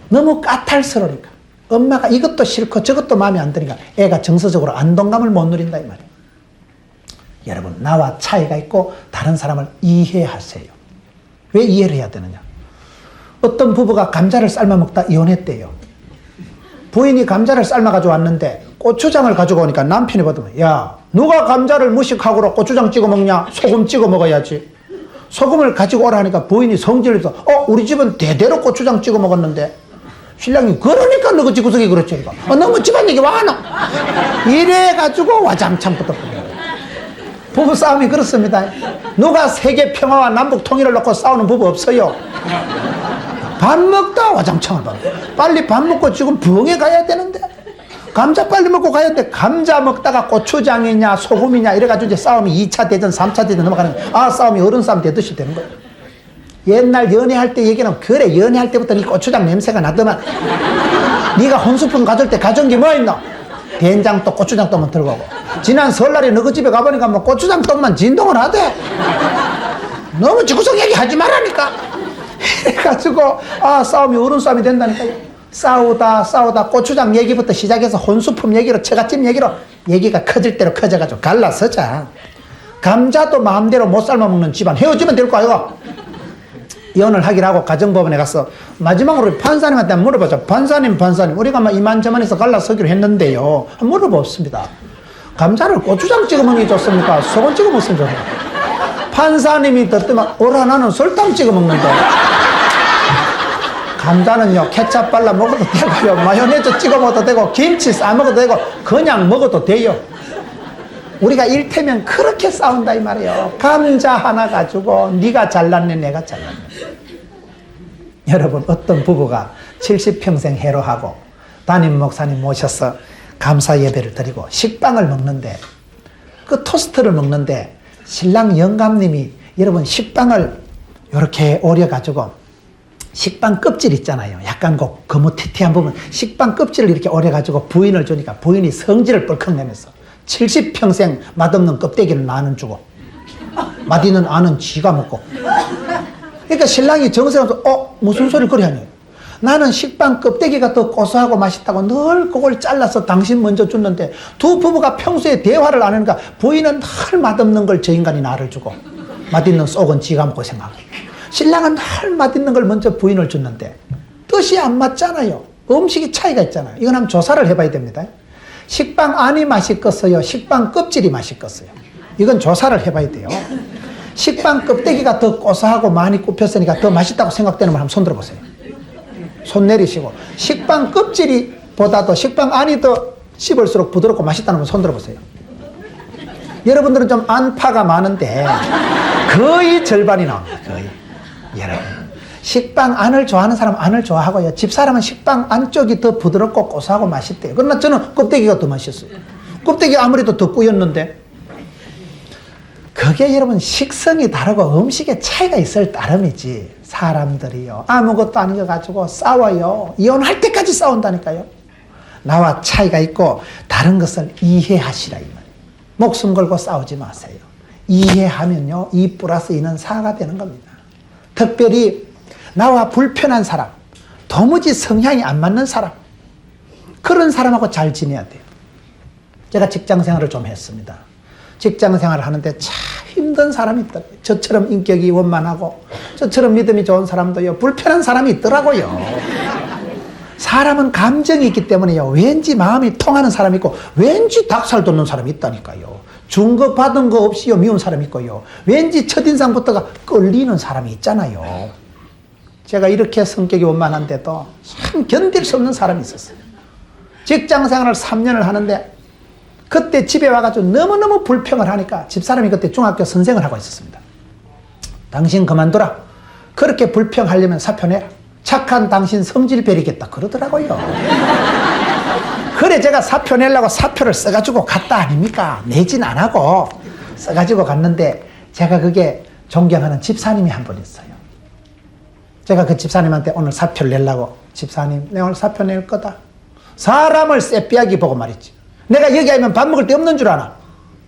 너무 까탈스러우니까. 엄마가 이것도 싫고 저것도 마음에 안 드니까 애가 정서적으로 안동감을 못 누린다 이 말이에요. 여러분, 나와 차이가 있고 다른 사람을 이해하세요. 왜 이해를 해야 되느냐? 어떤 부부가 감자를 삶아 먹다 이혼했대요. 부인이 감자를 삶아 가지고 왔는데 고추장을 가지고 오니까 남편이 받으면, 야, 누가 감자를 무식하고 고추장 찍어 먹냐? 소금 찍어 먹어야지. 소금을 가지고 오라 하니까 부인이 성질을 내서, 우리 집은 대대로 고추장 찍어 먹었는데. 신랑이, 그러니까 너그 집구석이 그렇지. 너무 집안 얘기 와 하나? 이래가지고 와장창 붙었거든요. 부부 싸움이 그렇습니다. 누가 세계 평화와 남북 통일을 놓고 싸우는 부부 없어요. 밥 먹다 와장창을 받아. 빨리 밥 먹고 지금 부엌에 가야 되는데. 감자 빨리 먹고 가야 돼. 감자 먹다가 고추장이냐 소금이냐 이래가지고 이제 싸움이 2차 대전 3차 대전 넘어가는 거야. 싸움이 어른 싸움 되듯이 되는 거야. 옛날 연애할 때 얘기는, 그래 연애할 때부터 네 고추장 냄새가 나더만. 네가 혼수품 가져올 때 가져온 게 뭐 있노? 된장떡 고추장떡만 들고 오고. 지난 설날에 너 그 집에 가보니까 뭐 고추장떡만 진동을 하대. 너무 집구석 얘기하지 말라니까. 이래가지고 싸움이 어른 싸움이 된다니까요. 싸우다 고추장 얘기부터 시작해서 혼수품 얘기로 처갓집 얘기로 얘기가 커질 대로 커져가지고 갈라서자. 감자도 마음대로 못 삶아 먹는 집안 헤어지면 될 거 아이가. 이혼을 하기로 하고 가정법원에 가서 마지막으로 판사님한테 한번 물어보자. 판사님 우리가 막 이만저만해서 갈라서기로 했는데요. 한번 물어봅습니다. 감자를 고추장 찍어 먹는 게 좋습니까? 소금 찍어 먹으면 좋습니까? 판사님이 듣더만, 오라 나는 설탕 찍어 먹는데. 감자는요 케찹 발라 먹어도 되고요, 마요네즈 찍어 먹어도 되고, 김치 싸 먹어도 되고, 그냥 먹어도 돼요. 우리가 일테면 그렇게 싸운다 이 말이에요. 감자 하나 가지고 네가 잘났네 내가 잘났네. 여러분, 어떤 부부가 70평생 해로하고 담임 목사님 모셔서 감사 예배를 드리고 식빵을 먹는데, 그 토스트를 먹는데 신랑 영감님이, 여러분 식빵을 이렇게 오려 가지고 식빵 껍질 있잖아요. 약간 거무튀튀한 부분, 식빵 껍질을 이렇게 오려 가지고 부인을 주니까 부인이 성질을 뻘컥 내면서 70평생 맛없는 껍데기를 나는 주고 맛있는 아는 지가 먹고. 그러니까 신랑이 정색하면서 무슨 소리를 그래 하냐. 나는 식빵 껍데기가 더 고소하고 맛있다고 늘 그걸 잘라서 당신 먼저 줬는데, 두 부부가 평소에 대화를 안 하니까 부인은 늘 맛없는 걸 저 인간이 나를 주고 맛있는 속은 지가 먹고 생각하고, 신랑은 늘 맛있는 걸 먼저 부인을 줬는데 뜻이 안 맞잖아요. 음식이 차이가 있잖아요. 이건 한번 조사를 해봐야 됩니다. 식빵 안이 맛있겠어요? 식빵 껍질이 맛있겠어요? 이건 조사를 해봐야 돼요. 식빵 껍데기가 더 고소하고 많이 굽혔으니까 더 맛있다고 생각되는 분 한번 손 들어보세요. 손 내리시고, 식빵 껍질이 보다도 식빵 안이 더 씹을수록 부드럽고 맛있다는 분 손 들어보세요. 여러분들은 좀 안파가 많은데 거의 절반이 나옵니다. 거의. 여러분, 식빵 안을 좋아하는 사람은 안을 좋아하고요, 집사람은 식빵 안쪽이 더 부드럽고 고소하고 맛있대요. 그러나 저는 껍데기가 더 맛있어요. 껍데기 아무래도 더 꾸였는데. 그게 여러분 식성이 다르고 음식의 차이가 있을 따름이지, 사람들이요 아무것도 아닌 거 가지고 싸워요. 이혼할 때까지 싸운다니까요. 나와 차이가 있고 다른 것을 이해하시라 이 말. 목숨 걸고 싸우지 마세요. 이해하면요 2 플러스 2는 4가 되는 겁니다. 특별히 나와 불편한 사람, 도무지 성향이 안 맞는 사람, 그런 사람하고 잘 지내야 돼요. 제가 직장 생활을 좀 했습니다. 직장 생활을 하는데 참 힘든 사람이 있더라고요. 저처럼 인격이 원만하고 저처럼 믿음이 좋은 사람도요, 불편한 사람이 있더라고요. 사람은 감정이 있기 때문에요, 왠지 마음이 통하는 사람이 있고 왠지 닭살 돋는 사람이 있다니까요. 준 거 받은 거 없이요 미운 사람이 있고요, 왠지 첫인상부터가 끌리는 사람이 있잖아요. 제가 이렇게 성격이 원만한데도 참 견딜 수 없는 사람이 있었어요. 직장 생활을 3년을 하는데 그때 집에 와가지고 너무너무 불평을 하니까 집사람이 그때 중학교 선생을 하고 있었습니다. 당신 그만둬라. 그렇게 불평하려면 사표 내라. 착한 당신 성질 베리겠다 그러더라고요. 그래 제가 사표 내려고 사표를 써가지고 갔다 아닙니까? 내진 안 하고 써가지고 갔는데 제가 그게 존경하는 집사님이 한 분 있어요. 제가 그 집사님한테 오늘 사표를 내려고 집사님 내가 오늘 사표 낼 거다. 사람을 쎄삐하게 보고 말이지. 내가 여기 아니면 밥 먹을 데 없는 줄 아나.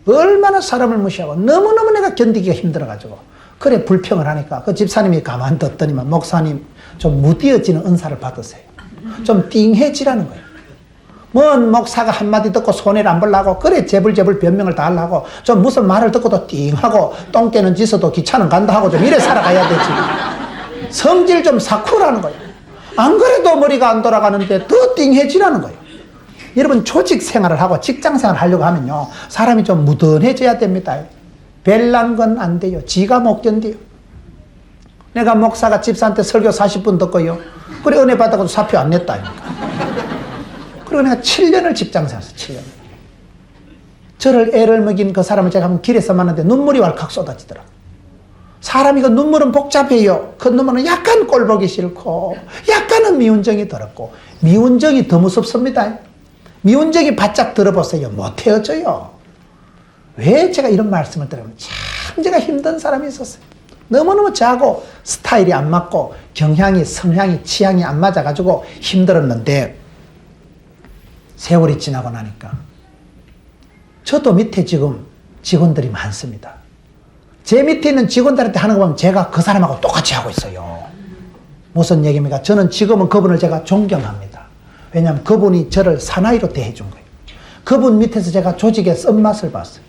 얼마나 사람을 무시하고 너무너무 내가 견디기가 힘들어가지고 그래 불평을 하니까 그 집사님이 가만 뒀더니만 목사님 좀 무디어지는 은사를 받으세요. 좀 띵해지라는 거예요. 뭔 목사가 한마디 듣고 손해를 안 보려고 그래 재불재불 변명을 다 하려고 좀 무슨 말을 듣고도 띵하고 똥개는 짖어도 기차는 간다 하고 좀 이래 살아가야 되지. 성질 좀 삭후라는 거예요. 안 그래도 머리가 안 돌아가는데 더 띵해지라는 거예요. 여러분 조직 생활을 하고 직장 생활을 하려고 하면요 사람이 좀 무던해져야 됩니다. 별난 건 안 돼요. 지가 못 견뎌요. 내가 목사가 집사한테 설교 40분 듣고요 그래 은혜 받아가지고 사표 안 냈다니까. 그리고 내가 7년을 직장 생활했어. 7년. 저를 애를 먹인 그 사람을 제가 한번 길에서 만났는데 눈물이 왈칵 쏟아지더라고요. 사람이 그 눈물은 복잡해요. 그 눈물은 약간 꼴 보기 싫고 약간은 미운정이 들었고 미운정이 더 무섭습니다. 미운정이 바짝 들어보세요. 못 헤어져요. 왜 제가 이런 말씀을 드리면 참 제가 힘든 사람이 있었어요. 너무너무 저하고 스타일이 안 맞고 경향이 성향이 취향이 안 맞아가지고 힘들었는데 세월이 지나고 나니까 저도 밑에 지금 직원들이 많습니다. 제 밑에 있는 직원들한테 하는 거 보면 제가 그 사람하고 똑같이 하고 있어요. 무슨 얘기입니까? 저는 지금은 그분을 제가 존경합니다. 왜냐하면 그분이 저를 사나이로 대해준 거예요. 그분 밑에서 제가 조직의 쓴맛을 봤어요.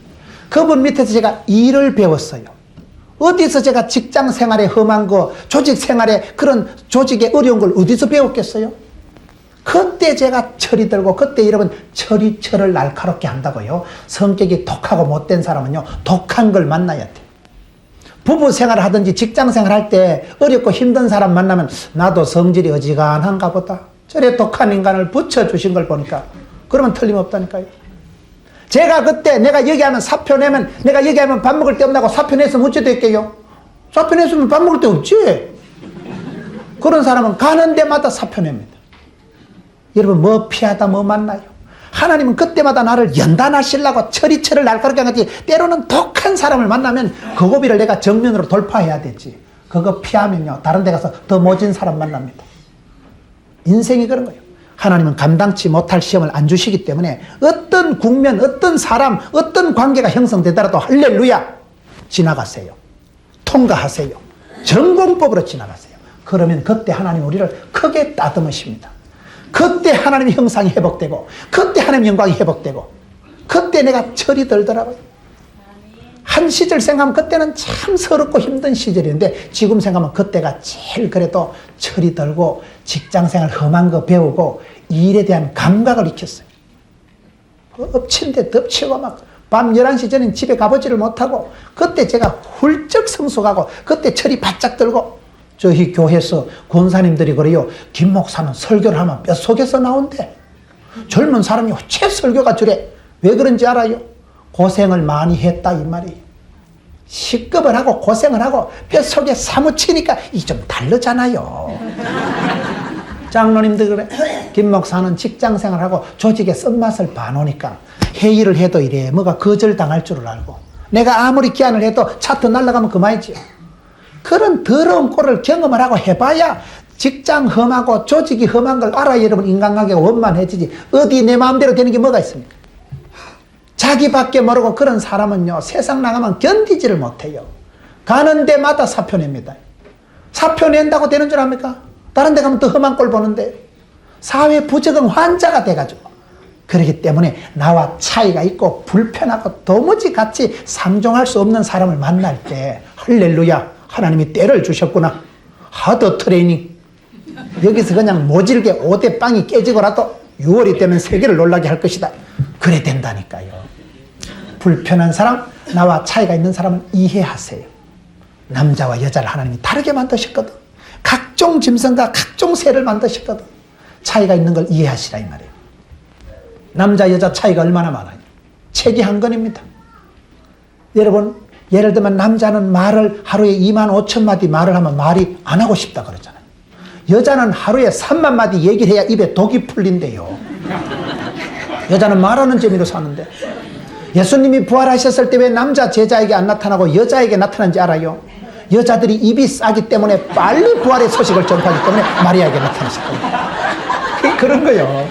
그분 밑에서 제가 일을 배웠어요. 어디서 제가 직장 생활에 험한 거, 조직 생활에 그런 조직에 어려운 걸 어디서 배웠겠어요? 그때 제가 철이 들고 그때 여러분 철이 철을 날카롭게 한다고요. 성격이 독하고 못된 사람은요 독한 걸 만나야 돼요. 부부 생활을 하든지 직장 생활할 때 어렵고 힘든 사람 만나면 나도 성질이 어지간한가 보다. 저래 독한 인간을 붙여주신 걸 보니까 그러면 틀림없다니까요. 제가 그때 내가 얘기하면 사표 내면 내가 얘기하면 밥 먹을 데 없다고 사표 냈으면 어찌 됐게요? 사표 냈으면 밥 먹을 데 없지. 그런 사람은 가는 데마다 사표 냅니다. 여러분 뭐 피하다 뭐 만나요? 하나님은 그때마다 나를 연단하시려고 철이철을 날카롭게 하지. 때로는 독한 사람을 만나면 그 고비를 내가 정면으로 돌파해야 되지. 그거 피하면요 다른 데 가서 더 모진 사람 만납니다. 인생이 그런 거예요. 하나님은 감당치 못할 시험을 안 주시기 때문에 어떤 국면, 어떤 사람, 어떤 관계가 형성되더라도 할렐루야 지나가세요. 통과하세요. 전공법으로 지나가세요. 그러면 그때 하나님 우리를 크게 따듬으십니다. 그때 하나님의 형상이 회복되고 그때 하나님의 영광이 회복되고 그때 내가 철이 들더라고요. 한 시절 생각하면 그때는 참 서럽고 힘든 시절인데 지금 생각하면 그때가 제일 그래도 철이 들고 직장생활 험한 거 배우고 일에 대한 감각을 익혔어요. 엎친 데 덮치고 막 밤 11시 전엔 집에 가보지를 못하고 그때 제가 훌쩍 성숙하고 그때 철이 바짝 들고 저희 교회에서 권사님들이 그래요. 김 목사는 설교를 하면 뼛속에서 나온대. 젊은 사람이 어째 설교가 저래. 왜 그런지 알아요? 고생을 많이 했다 이 말이에요. 식겁을 하고 고생을 하고 뼛속에 사무치니까 이 좀 다르잖아요. 장로님들 그래. 김 목사는 직장생활하고 조직의 쓴맛을 봐놓으니까 회의를 해도 이래 뭐가 거절당할 줄을 알고 내가 아무리 기한을 해도 차트 날아가면 그만이지요. 그런 더러운 꼴을 경험을 하고 해봐야 직장 험하고 조직이 험한 걸 알아야 여러분 인간관계가 원만해지지. 어디 내 마음대로 되는 게 뭐가 있습니까? 자기밖에 모르고 그런 사람은요 세상 나가면 견디지를 못해요. 가는 데마다 사표 냅니다. 사표 낸다고 되는 줄 압니까? 다른 데 가면 더 험한 꼴 보는데 사회 부적응 환자가 돼가지고 그렇기 때문에 나와 차이가 있고 불편하고 도무지 같이 상종할 수 없는 사람을 만날 때 할렐루야 하나님이 때를 주셨구나. 하드 트레이닝. 여기서 그냥 모질게 5대 빵이 깨지고라도 6월이 되면 세계를 놀라게 할 것이다. 그래 된다니까요. 불편한 사람, 나와 차이가 있는 사람은 이해하세요. 남자와 여자를 하나님이 다르게 만드셨거든. 각종 짐승과 각종 새를 만드셨거든. 차이가 있는 걸 이해하시라 이 말이에요. 남자 여자 차이가 얼마나 많아요. 책이 한 권입니다. 여러분 예를 들면 남자는 말을 하루에 25,000마디 말을 하면 말이 안 하고 싶다 그러잖아요. 여자는 하루에 3만 마디 얘기를 해야 입에 독이 풀린대요. 여자는 말하는 재미로 사는데. 예수님이 부활하셨을 때 왜 남자 제자에게 안 나타나고 여자에게 나타난지 알아요? 여자들이 입이 싸기 때문에 빨리 부활의 소식을 전파하기 때문에 마리아에게 나타나셨거든요. 그런 거요.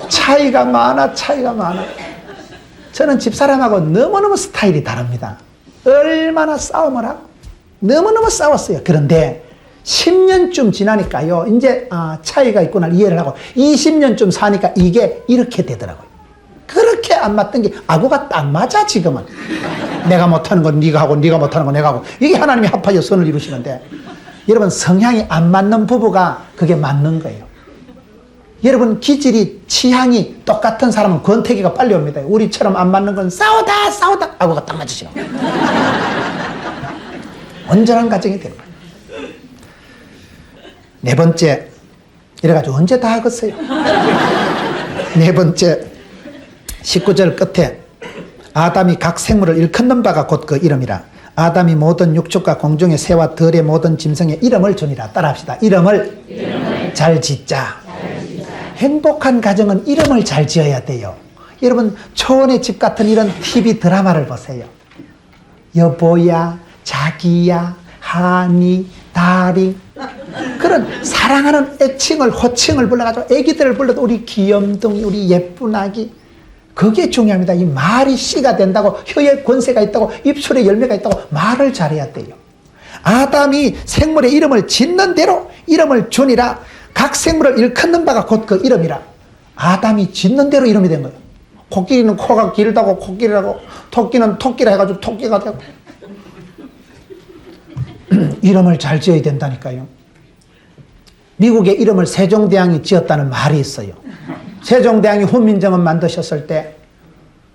차이가 많아. 저는 집사람하고 너무너무 스타일이 다릅니다. 얼마나 싸움을 하고 너무너무 싸웠어요. 그런데 10년쯤 지나니까요, 이제 차이가 있구나 이해를 하고 20년쯤 사니까 이게 이렇게 되더라고요. 그렇게 안 맞던 게 아구가 딱 맞아. 지금은 내가 못하는 건 네가 하고 네가 못하는 건 내가 하고, 이게 하나님이 합하여 선을 이루시는데, 여러분 성향이 안 맞는 부부가 그게 맞는 거예요. 여러분 기질이 취향이 똑같은 사람은 권태기가 빨리 옵니다. 우리처럼 안 맞는 건 싸우다 아구가 딱 맞으죠. 온전한 가정이 되는 거예요. 네 번째, 이래가지고 언제 다 하겠어요. 네 번째, 19절 끝에 아담이 각 생물을 일컫는 바가 곧 그 이름이라. 아담이 모든 육축과 공중의 새와 들의 모든 짐승의 이름을 주니라. 따라합시다. 이름을 잘 짓자. 행복한 가정은 이름을 잘 지어야 돼요. 여러분 초원의 집 같은 이런 TV 드라마를 보세요. 여보야, 자기야, 하니, 다리, 그런 사랑하는 애칭을 호칭을 불러가지고 애기들을 불러도 우리 귀염둥이, 우리 예쁜 아기, 그게 중요합니다. 이 말이 씨가 된다고, 혀에 권세가 있다고, 입술에 열매가 있다고 말을 잘해야 돼요. 아담이 생물의 이름을 짓는 대로 이름을 주니라. 각 생물을 일컫는 바가 곧 그 이름이라. 아담이 짓는 대로 이름이 된 거예요. 코끼리는 코가 길다고 코끼리라고, 토끼는 토끼라 해가지고 토끼가 되고. 이름을 잘 지어야 된다니까요. 미국의 이름을 세종대왕이 지었다는 말이 있어요. 세종대왕이 훈민정음 만드셨을 때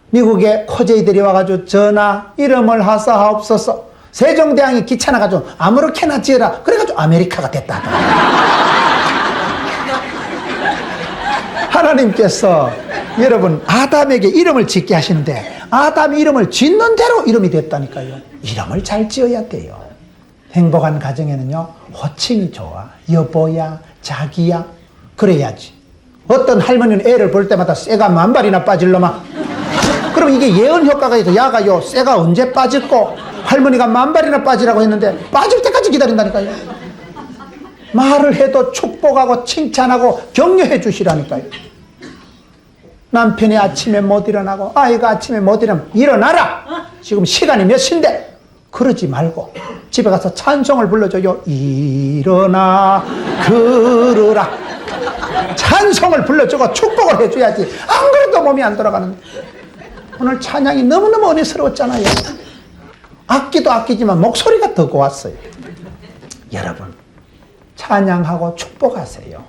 미국의 코제이들이 와가지고 전하 이름을 하사하옵소서. 세종대왕이 귀찮아가지고 아무렇게나 지어라. 그래가지고 아메리카가 됐다. 하나님께서 여러분 아담에게 이름을 짓게 하시는데 아담이 이름을 짓는 대로 이름이 됐다니까요. 이름을 잘 지어야 돼요. 행복한 가정에는요, 호칭이 좋아. 여보야, 자기야, 그래야지. 어떤 할머니는 애를 볼 때마다 쇠가 만발이나 빠질 놈아. 그럼 이게 예언 효과가 있어. 야가요, 쇠가 언제 빠졌고 할머니가 만발이나 빠지라고 했는데 빠질 때까지 기다린다니까요. 말을 해도 축복하고 칭찬하고 격려해 주시라니까요. 남편이 아침에 못 일어나고 아이가 아침에 못 일어나면 일어나라. 지금 시간이 몇 시인데. 그러지 말고 집에 가서 찬송을 불러줘요. 일어나 그러라. 찬송을 불러주고 축복을 해줘야지. 안 그래도 몸이 안 돌아가는데. 오늘 찬양이 너무너무 은혜스러웠잖아요. 악기도 악기지만 목소리가 더 고왔어요. 여러분 찬양하고 축복하세요.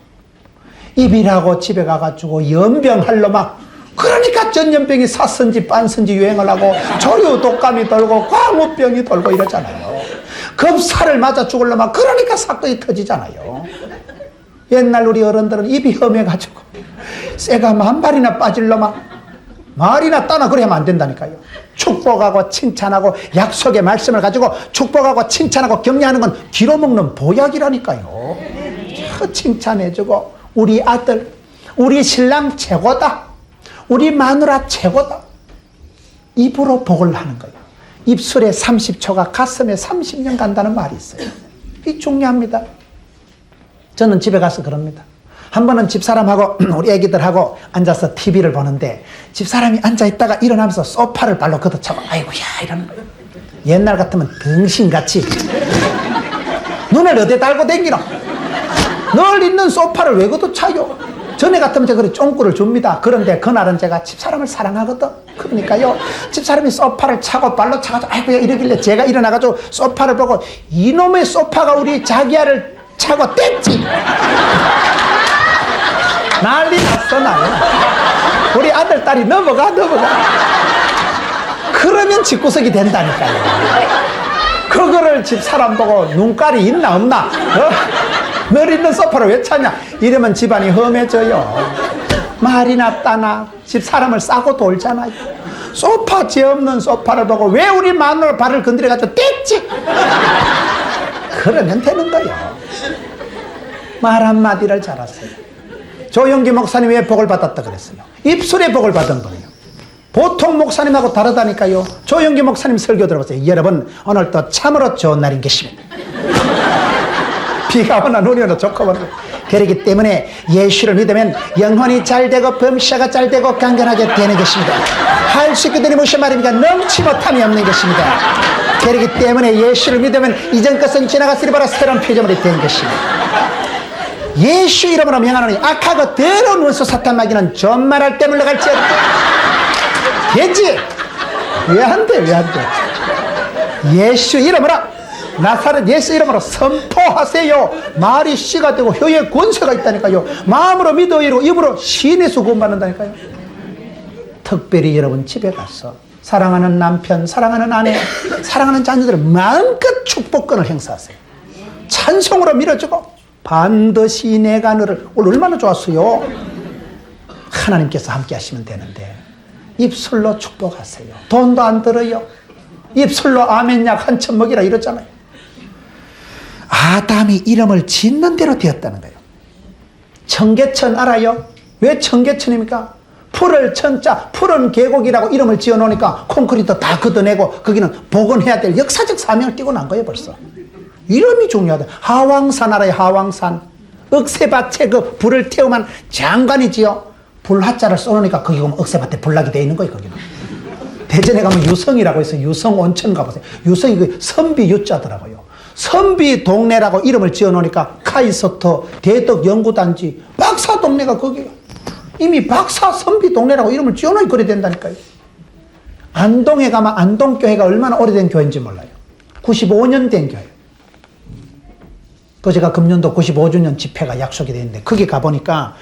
입이라고 집에 가가지고 연병할 놈아. 그러니까 전염병이 샀은지 빤슨지 유행을 하고 조류 독감이 돌고 광우병이 돌고 이러잖아요. 급사를 맞아 죽을 놈아. 그러니까 사건이 터지잖아요. 옛날 우리 어른들은 입이 험해가지고 쇠가 만발이나 빠질 놈아. 말이나 따나 그래 하면 안 된다니까요. 축복하고 칭찬하고 약속의 말씀을 가지고 축복하고 칭찬하고 격려하는 건 기로 먹는 보약이라니까요. 칭찬해주고 우리 아들, 우리 신랑 최고다. 우리 마누라 최고다. 입으로 복을 하는 거예요. 입술에 30초가 가슴에 30년 간다는 말이 있어요. 이게 중요합니다. 저는 집에 가서 그럽니다. 한 번은 집사람하고 우리 애기들하고 앉아서 TV를 보는데 집사람이 앉아있다가 일어나면서 소파를 발로 걷어차고 아이고야 이러는 거예요. 옛날 같으면 등신같이 눈을 어디에 달고 댕기노? 늘 있는 소파를 왜 걷어차요? 전에 같으면 제가 그래 쫑구를 줍니다. 그런데 그날은 제가 집사람을 사랑하거든. 그러니까요, 집사람이 소파를 차고 발로 차가지고 아이고야 이러길래 제가 일어나가지고 소파를 보고 이놈의 소파가 우리 자기야를 차고 뗐지. 난리 났어 나요. 우리 아들 딸이 넘어가. 그러면 집구석이 된다니까요. 그거를 집사람 보고 눈깔이 있나 없나? 늘 있는 소파를 왜 차냐? 이러면 집안이 험해져요. 말이나 따나 집사람을 싸고 돌잖아요. 소파 죄 없는 소파를 보고 왜 우리 마누라 발을 건드려가지고 뗐지? 그러면 되는 거예요. 말 한마디를 잘하세요. 조영기 목사님이 왜 복을 받았다 그랬어요? 입술에 복을 받은 거예요. 보통 목사님하고 다르다니까요. 조영기 목사님 설교 들어보세요. 여러분, 오늘 또 참으로 좋은 날인 것입니다. 비가 오나 눈이 오나 좋고 보는 그렇기 때문에 예수를 믿으면 영혼이 잘 되고 범사가 잘 되고 강건하게 되는 것입니다. 할 수 있게 되니 무슨 말입니까? 넘치 못함이 없는 것입니다. 그렇기 때문에 예수를 믿으면 이전 것은 지나갔으리 바라 새로운 피조물이 된 것입니다. 예수 이름으로 명하노니 악하고 더러운 원수 사탄 마귀는 존말할 때 물러갈지어다. 되지? 왜 안 돼? 왜 안 돼? 예수 이름으로, 나사렛 예수 이름으로 선포하세요. 말이 씨가 되고 혀에 권세가 있다니까요. 마음으로 믿어 이루고 입으로 신에서 구원받는다니까요. 특별히 여러분 집에 가서 사랑하는 남편, 사랑하는 아내, 사랑하는 자녀들을 마음껏 축복권을 행사하세요. 찬송으로 밀어주고 반드시 내가 너를, 오늘 얼마나 좋았어요. 하나님께서 함께 하시면 되는데 입술로 축복하세요. 돈도 안 들어요. 입술로 아멘약 한 천 먹이라 이러잖아요. 아담이 이름을 짓는 대로 되었다는 거예요. 청계천 알아요? 왜 청계천입니까? 풀을 천자, 푸른 계곡이라고 이름을 지어 놓으니까 콘크리트 다 걷어내고 거기는 복원해야 될 역사적 사명을 띄고 난 거예요, 벌써. 이름이 중요하다. 하왕산 알아요, 하왕산. 억새밭에 그 불을 태우면 장관이지요. 불화자를 써놓으니까 거기 보면 억새밭에 불나게 돼 있는 거예요, 거기는. 대전에 가면 유성이라고 해서 유성 온천 가보세요. 유성이 그 선비 유자더라고요. 선비 동네라고 이름을 지어 놓으니까 카이스트 대덕 연구단지 박사 동네가 거기가. 이미 박사 선비 동네라고 이름을 지어 놓으니 그래 된다니까요. 안동에 가면 안동교회가 얼마나 오래된 교회인지 몰라요. 95년 된 교회. 그 제가 금년도 95주년 집회가 약속이 되어 있는데 거기 가보니까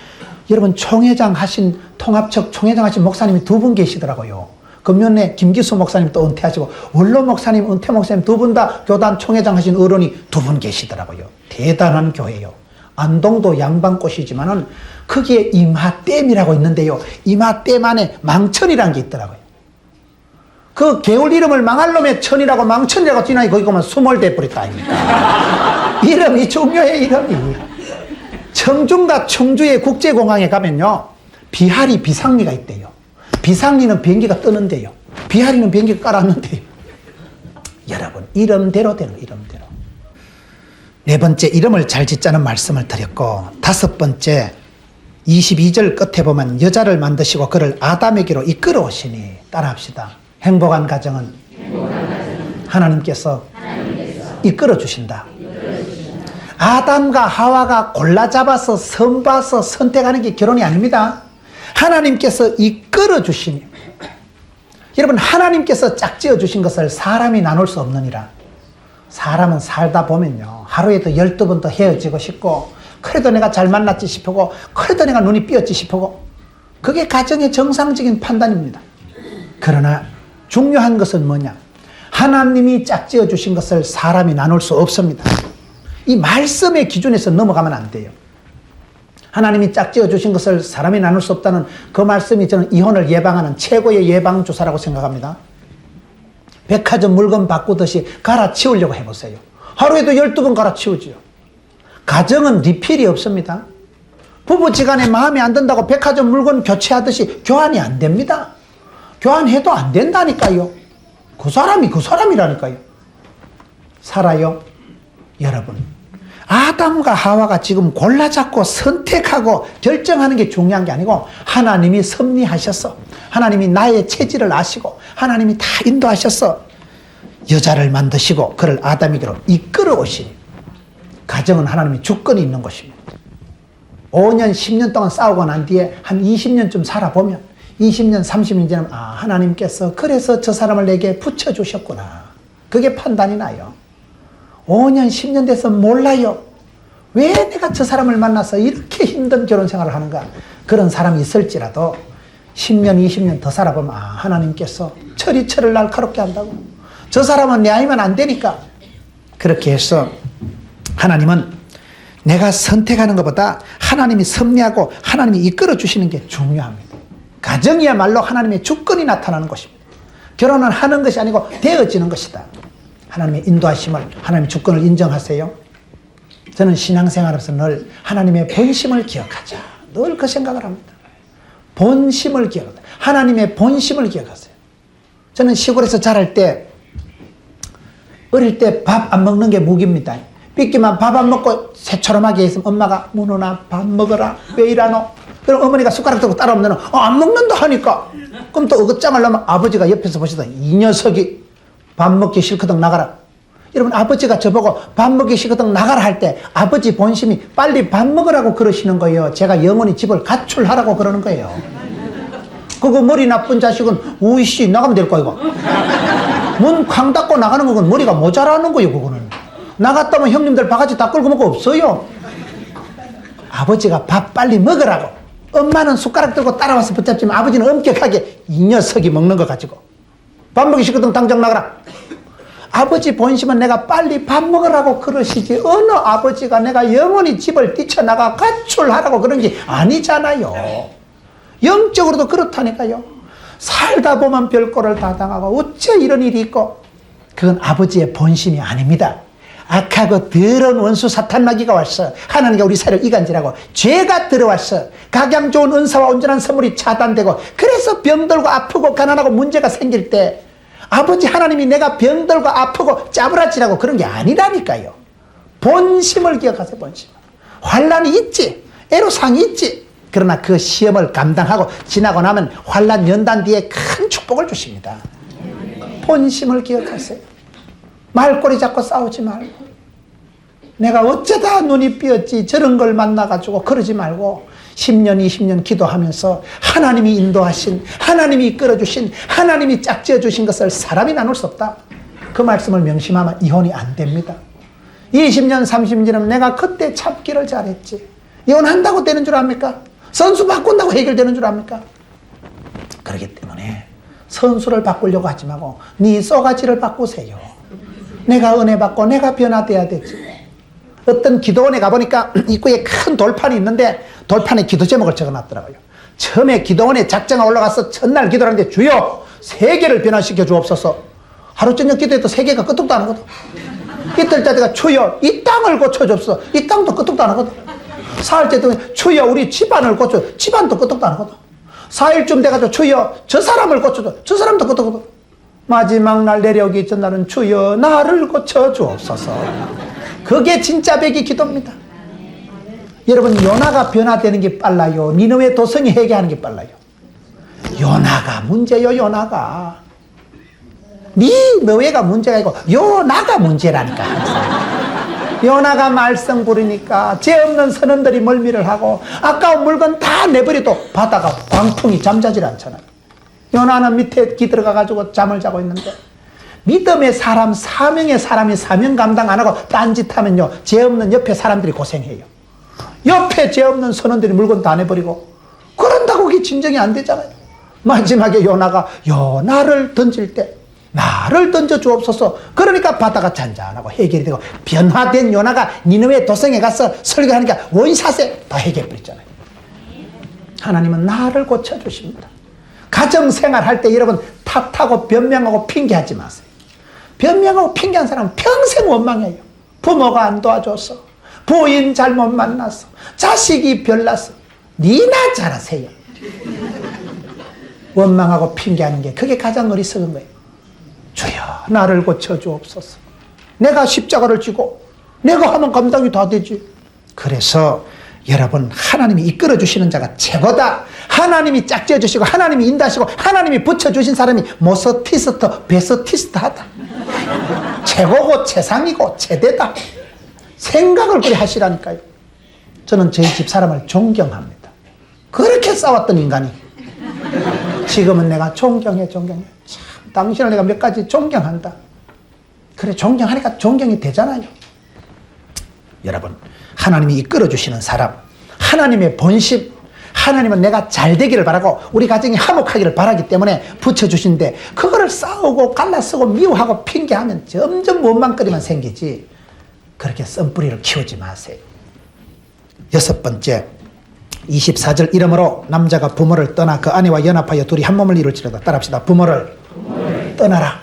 여러분 총회장 하신 통합측 총회장 하신 목사님이 두 분 계시더라고요. 금년에 김기수 목사님 또 은퇴하시고 원로 목사님, 은퇴 목사님 두 분 다 교단 총회장 하신 어른이 두 분 계시더라고요. 대단한 교회요. 안동도 양반꽃이지만은 거기에 임하댐이라고 있는데요. 임하댐 안에 망천이라는 게 있더라고요. 그 개울 이름을 망할 놈의 천이라고 망천이라고 지나니 거기 가면 수몰대 버렸다 아닙니까? 이름이 중요해, 이름이. 청중과 청주의 국제공항에 가면요. 비하리 비상리가 있대요. 비상리는 비행기가 뜨는데요. 비하리는 비행기가 깔았는데요. 여러분, 이름대로 되는 이름대로. 네 번째, 이름을 잘 짓자는 말씀을 드렸고, 다섯 번째, 22절 끝에 보면 여자를 만드시고 그를 아담에게로 이끌어 오시니, 따라합시다. 행복한 가정은 하나님께서 이끌어 주신다. 아담과 하와가 골라 잡아서 선봐서 선택하는 게 결혼이 아닙니다. 하나님께서 이끌어 주시니, 여러분, 하나님께서 짝지어 주신 것을 사람이 나눌 수 없느니라. 사람은 살다 보면요, 하루에도 12번 더 헤어지고 싶고, 그래도 내가 잘 만났지 싶고, 그래도 내가 눈이 삐었지 싶고, 그게 가정의 정상적인 판단입니다. 그러나 중요한 것은 뭐냐? 하나님이 짝지어 주신 것을 사람이 나눌 수 없습니다. 이 말씀의 기준에서 넘어가면 안 돼요. 하나님이 짝지어 주신 것을 사람이 나눌 수 없다는 그 말씀이 저는 이혼을 예방하는 최고의 예방주사라고 생각합니다. 백화점 물건 바꾸듯이 갈아치우려고 해보세요. 하루에도 12번 갈아치우지요. 가정은 리필이 없습니다. 부부지간에 마음에 안 든다고 백화점 물건 교체하듯이 교환이 안 됩니다. 교환해도 안 된다니까요. 그 사람이 그 사람이라니까요. 살아요. 여러분, 아담과 하와가 지금 골라잡고 선택하고 결정하는 게 중요한 게 아니고 하나님이 섭리하셔서, 하나님이 나의 체질을 아시고 하나님이 다 인도하셔서 여자를 만드시고 그를 아담에게로 이끌어 오시니, 가정은 하나님이 주권이 있는 것입니다. 5년 10년 동안 싸우고 난 뒤에 한 20년쯤 살아보면 20년 30년 지나면 하나님께서 그래서 저 사람을 내게 붙여주셨구나, 그게 판단이 나요. 5년 10년 돼서 몰라요. 왜 내가 저 사람을 만나서 이렇게 힘든 결혼 생활을 하는가. 그런 사람이 있을지라도 10년 20년 더 살아보면 하나님께서 철이철을 날카롭게 한다고. 저 사람은 내 아이면 안 되니까. 그렇게 해서 하나님은 내가 선택하는 것보다 하나님이 섭리하고 하나님이 이끌어 주시는 게 중요합니다. 가정이야말로 하나님의 주권이 나타나는 것입니다. 결혼은 하는 것이 아니고 되어지는 것이다. 하나님의 인도하심을, 하나님의 주권을 인정하세요. 저는 신앙생활에서 늘 하나님의 본심을 기억하자, 늘 그 생각을 합니다. 본심을 기억하세요. 하나님의 본심을 기억하세요. 저는 시골에서 자랄 때 어릴 때 밥 안 먹는 게 무기입니다. 삐끼만 밥 안 먹고 새처럼하게 있으면 엄마가 문호나 밥 먹어라. 왜 이러노? 그럼 어머니가 숟가락 들고 따라오면 안 먹는다 하니까 그럼 또 어긋장을 하면 아버지가 옆에서 보시다 이 녀석이 밥 먹기 싫거든 나가라. 여러분 아버지가 저보고 밥 먹기 싫거든 나가라 할 때 아버지 본심이 빨리 밥 먹으라고 그러시는 거예요. 제가 영원히 집을 가출하라고 그러는 거예요. 그거 머리 나쁜 자식은 우이씨 나가면 될 거야 이거. 문 쾅 닫고 나가는 건 머리가 모자라는 거예요. 그거는 나갔다 오면 형님들 바가지 다 끌고 먹고 없어요. 아버지가 밥 빨리 먹으라고. 엄마는 숟가락 들고 따라와서 붙잡지만 아버지는 엄격하게 이 녀석이 먹는 거 가지고 밥 먹기 싫거든 당장 나가라. 아버지 본심은 내가 빨리 밥 먹으라고 그러시지 어느 아버지가 내가 영원히 집을 뛰쳐나가 가출하라고 그런 게 아니잖아요. 영적으로도 그렇다니까요. 살다 보면 별거를 다 당하고 어째 이런 일이 있고 그건 아버지의 본심이 아닙니다. 악하고 더러운 원수 사탄마귀가 왔어. 하나님과 우리 사이를 이간질하고 죄가 들어왔어. 각양 좋은 은사와 온전한 선물이 차단되고 그래서 병들고 아프고 가난하고 문제가 생길 때 아버지 하나님이 내가 병들고 아프고 짜부라지라고 그런 게 아니라니까요. 본심을 기억하세요. 본심. 환난이 있지. 애로사항이 있지. 그러나 그 시험을 감당하고 지나고 나면 환난 연단 뒤에 큰 축복을 주십니다. 본심을 기억하세요. 말꼬리 잡고 싸우지 말고 내가 어쩌다 눈이 삐었지 저런 걸 만나가지고 그러지 말고 10년 20년 기도하면서 하나님이 인도하신 하나님이 이끌어주신 하나님이 짝지어주신 것을 사람이 나눌 수 없다. 그 말씀을 명심하면 이혼이 안 됩니다. 20년 30년은 내가 그때 참기를 잘했지. 이혼한다고 되는 줄 압니까? 선수 바꾼다고 해결되는 줄 압니까? 그렇기 때문에 선수를 바꾸려고 하지 말고 네 쏘가지를 바꾸세요. 내가 은혜 받고 내가 변화돼야 되지. 어떤 기도원에 가보니까 입구에 큰 돌판이 있는데 돌판에 기도 제목을 적어놨더라고요. 처음에 기도원에 작정가 올라가서 첫날 기도를 하는데 주여 세계를 변화시켜 주옵소서. 하루 저녁 기도해도 세계가 끄떡도 안 하거든. 이틀 때가 주여 이 땅을 고쳐주옵소서. 이 땅도 끄떡도 안 하거든. 사흘째 되면 주여 우리 집안을 고쳐. 집안도 끄떡도 안 하거든. 4일쯤 돼가지고 주여 저 사람을 고쳐줘. 저 사람도 끄떡거든. 마지막 날 내려오기 전날은 주여 나를 고쳐주옵소서. 그게 진짜 백이 기도입니다. 여러분 요나가 변화되는 게 빨라요. 니느웨 도성이 회개하는 게 빨라요. 요나가 문제요. 요나가 너희가 문제가 아니고 요나가 문제라니까. 요나가 말썽 부리니까 죄 없는 선원들이 멀미를 하고 아까운 물건 다 내버려도 바다가 광풍이 잠자질 않잖아요. 요나는 밑에 기들어가가지고 잠을 자고 있는데 믿음의 사람, 사명의 사람이 사명 감당 안 하고 딴짓하면요 죄 없는 옆에 사람들이 고생해요. 옆에 죄 없는 선원들이 물건 다 내버리고 그런다고 그게 진정이 안 되잖아요. 마지막에 요나가 요나를 던질 때 나를 던져 주옵소서. 그러니까 바다가 잔잔하고 해결이 되고 변화된 요나가 니느웨 도성에 가서 설교하니까 원샷에 다 해결해버렸잖아요. 하나님은 나를 고쳐주십니다. 가정생활 할 때 여러분 탓하고 변명하고 핑계하지 마세요. 변명하고 핑계한 사람은 평생 원망해요. 부모가 안 도와줘서, 부인 잘못 만나서, 자식이 별나서 니나 잘하세요. 원망하고 핑계하는 게 그게 가장 어리석은 거예요. 주여 나를 고쳐주옵소서. 내가 십자가를 지고 내가 하면 감당이 다 되지. 그래서 여러분 하나님이 이끌어주시는 자가 최고다. 하나님이 짝지어주시고 하나님이 인도하시고 하나님이 붙여주신 사람이 모서티스트 베스티스트하다. 최고고 최상이고 최대다. 생각을 그리 하시라니까요. 저는 저희 집 사람을 존경합니다. 그렇게 싸웠던 인간이 지금은 내가 존경해. 참, 당신을 내가 몇 가지 존경한다. 그래 존경하니까 존경이 되잖아요. 여러분 하나님이 이끌어주시는 사람, 하나님의 본심, 하나님은 내가 잘 되기를 바라고 우리 가정이 화목하기를 바라기 때문에 붙여주신데 그거를 싸우고 갈라쓰고 미워하고 핑계하면 점점 원망거리만 생기지. 그렇게 썬뿌리를 키우지 마세요. 6번째 24절 이러므로 남자가 부모를 떠나 그 아내와 연합하여 둘이 한 몸을 이룰지로다. 따라합시다. 부모를 떠나라.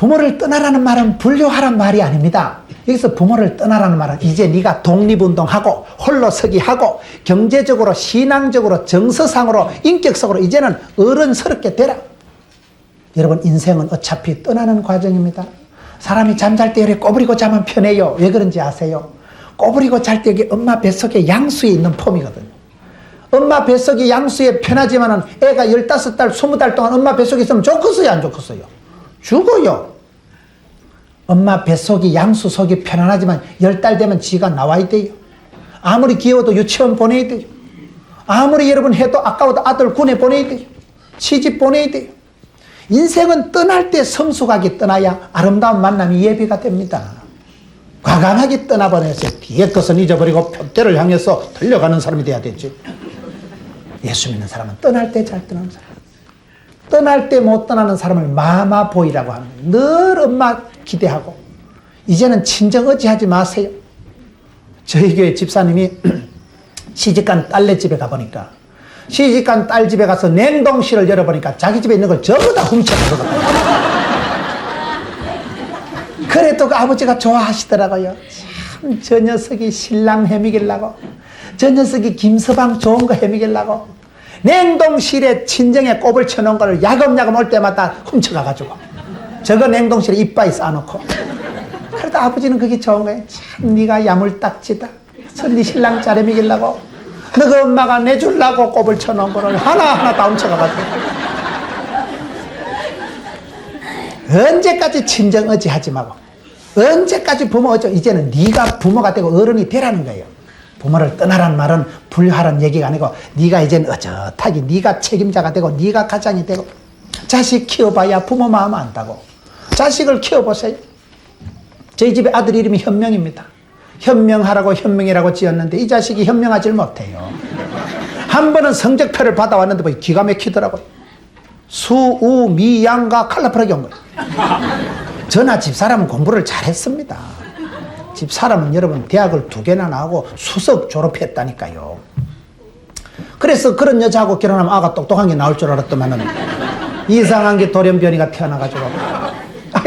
부모를 떠나라는 말은 분류하란 말이 아닙니다. 여기서 부모를 떠나라는 말은 이제 네가 독립운동하고 홀로 서기하고 경제적으로 신앙적으로 정서상으로 인격적으로 이제는 어른스럽게 되라. 여러분 인생은 어차피 떠나는 과정입니다. 사람이 잠잘 때 이렇게 꼬부리고 자면 편해요. 왜 그런지 아세요? 꼬부리고 잘 때 여기 엄마 뱃속에 양수에 있는 폼이거든요. 엄마 뱃속이 양수에 편하지만은 애가 15달, 20달 동안 엄마 뱃속에 있으면 좋겠어요, 안 좋겠어요? 죽어요. 엄마 뱃속이 양수 속이 편안하지만 10달 되면 지가 나와야 돼요. 아무리 귀여워도 유치원 보내야 돼요. 아무리 여러분 해도 아까워도 아들 군에 보내야 돼요. 시집 보내야 돼요. 인생은 떠날 때 성숙하게 떠나야 아름다운 만남이 예비가 됩니다. 과감하게 떠나버려서 뒤에 것은 잊어버리고 표대를 향해서 달려가는 사람이 돼야 되지. 예수 믿는 사람은 떠날 때 잘 떠나는 사람. 떠날 때 못 떠나는 사람을 마마보이라고 하는 거예요. 늘 엄마 기대하고. 이제는 친정 의지하지 마세요. 저희 교회 집사님이 시집간 딸네 집에 가보니까 시집간 딸 집에 가서 냉동실을 열어보니까 자기 집에 있는 걸 전부 다 훔쳐가거든요. 그래도 그 아버지가 좋아하시더라고요. 참 저 녀석이 신랑 해미길라고, 저 녀석이 김서방 좋은 거 해미길라고 냉동실에 친정에 꼽을 쳐놓은 걸 야금야금 올 때마다 훔쳐가가지고 저거 냉동실에 이빠이 쌓아놓고. 그래도 아버지는 그게 좋은 거예요. 참 네가 야물딱지다. 네 신랑 짜рем이길라고 너그 엄마가 내주려고 꼽을 쳐놓은 거를 하나하나 다 훔쳐가가지고. 언제까지 친정 의지하지 말고 언제까지 부모 의지. 이제는 네가 부모가 되고 어른이 되라는 거예요. 부모를 떠나라는 말은 분류하라는 얘기가 아니고 네가 이제는 어젓하게 네가 책임자가 되고 네가 가장이 되고. 자식 키워봐야 부모 마음 안다고. 자식을 키워보세요. 저희 집에 아들 이름이 현명입니다. 현명하라고 현명이라고 지었는데 이 자식이 현명하질 못해요. 한 번은 성적표를 받아왔는데 뭐 기가 막히더라고요. 수, 우, 미, 양가 칼라프하게 온 거예요. 저나 집사람은 공부를 잘했습니다. 집사람은 여러분 대학을 2개나 나오고 수석 졸업했다니까요. 그래서 그런 여자하고 결혼하면 아가 똑똑한 게 나올 줄 알았더만은 이상한 게 돌연변이가 태어나가지고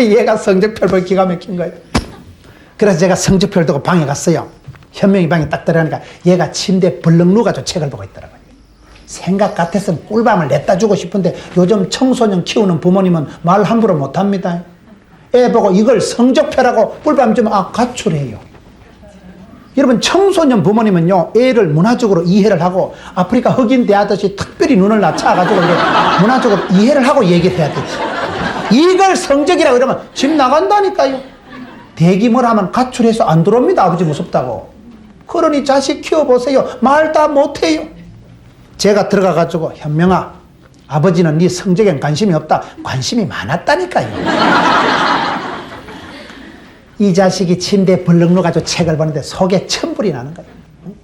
얘가 성적표를 보고 기가 막힌 거예요. 그래서 제가 성적표를 두고 방에 갔어요. 현명이 방에 딱 들어가니까 얘가 침대에 벌렁 누워가지고 책을 보고 있더라고요. 생각 같았으면 꿀밤을 냈다 주고 싶은데 요즘 청소년 키우는 부모님은 말 함부로 못합니다. 애 보고 이걸 성적표라고 꿀밤 주면 가출해요. 여러분 청소년 부모님은요 애를 문화적으로 이해를 하고 아프리카 흑인 대하듯이 특별히 눈을 낮춰가지고 문화적으로 이해를 하고 얘기를 해야 되지. 이걸 성적이라고 이러면 집 나간다니까요. 대기물 하면 가출해서 안 들어옵니다. 아버지 무섭다고. 그러니 자식 키워보세요. 말 다 못해요. 제가 들어가가지고 현명아 아버지는 네 성적엔 관심이 없다. 관심이 많았다니까요. 이 자식이 침대에 벌렁 누워가지고 책을 보는데 속에 천불이 나는 거예요.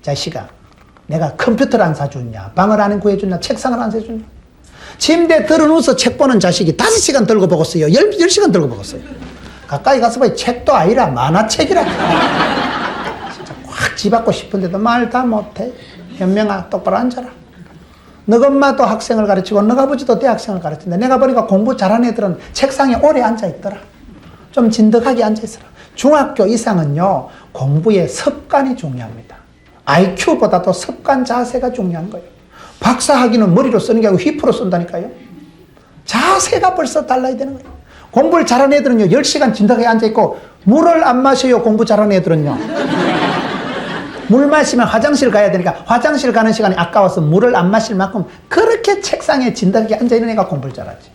자식아 내가 컴퓨터를 안 사줬냐, 방을 안 구해줬냐, 책상을 안 사줬냐. 침대에 들어누워서 책 보는 자식이 5시간 들고 보겠어요. 10시간 들고 보겠어요. 가까이 가서 봐야 책도 아니라 만화책이라. 진짜 확 집받고 싶은데도 말 다 못해. 현명아 똑바로 앉아라. 너가 엄마도 학생을 가르치고 너가 아버지도 대학생을 가르친다. 내가 보니까 공부 잘하는 애들은 책상에 오래 앉아있더라. 좀 진득하게 앉아있어라. 중학교 이상은요 공부의 습관이 중요합니다. IQ보다도 습관 자세가 중요한 거예요. 박사학위는 머리로 쓰는 게 아니고 휘프로 쓴다니까요. 자세가 벌써 달라야 되는 거예요. 공부를 잘하는 애들은요 10시간 진득하게 앉아있고 물을 안 마셔요. 공부 잘하는 애들은요 물 마시면 화장실 가야 되니까 화장실 가는 시간이 아까워서 물을 안 마실 만큼 그렇게 책상에 진득하게 앉아있는 애가 공부를 잘하지.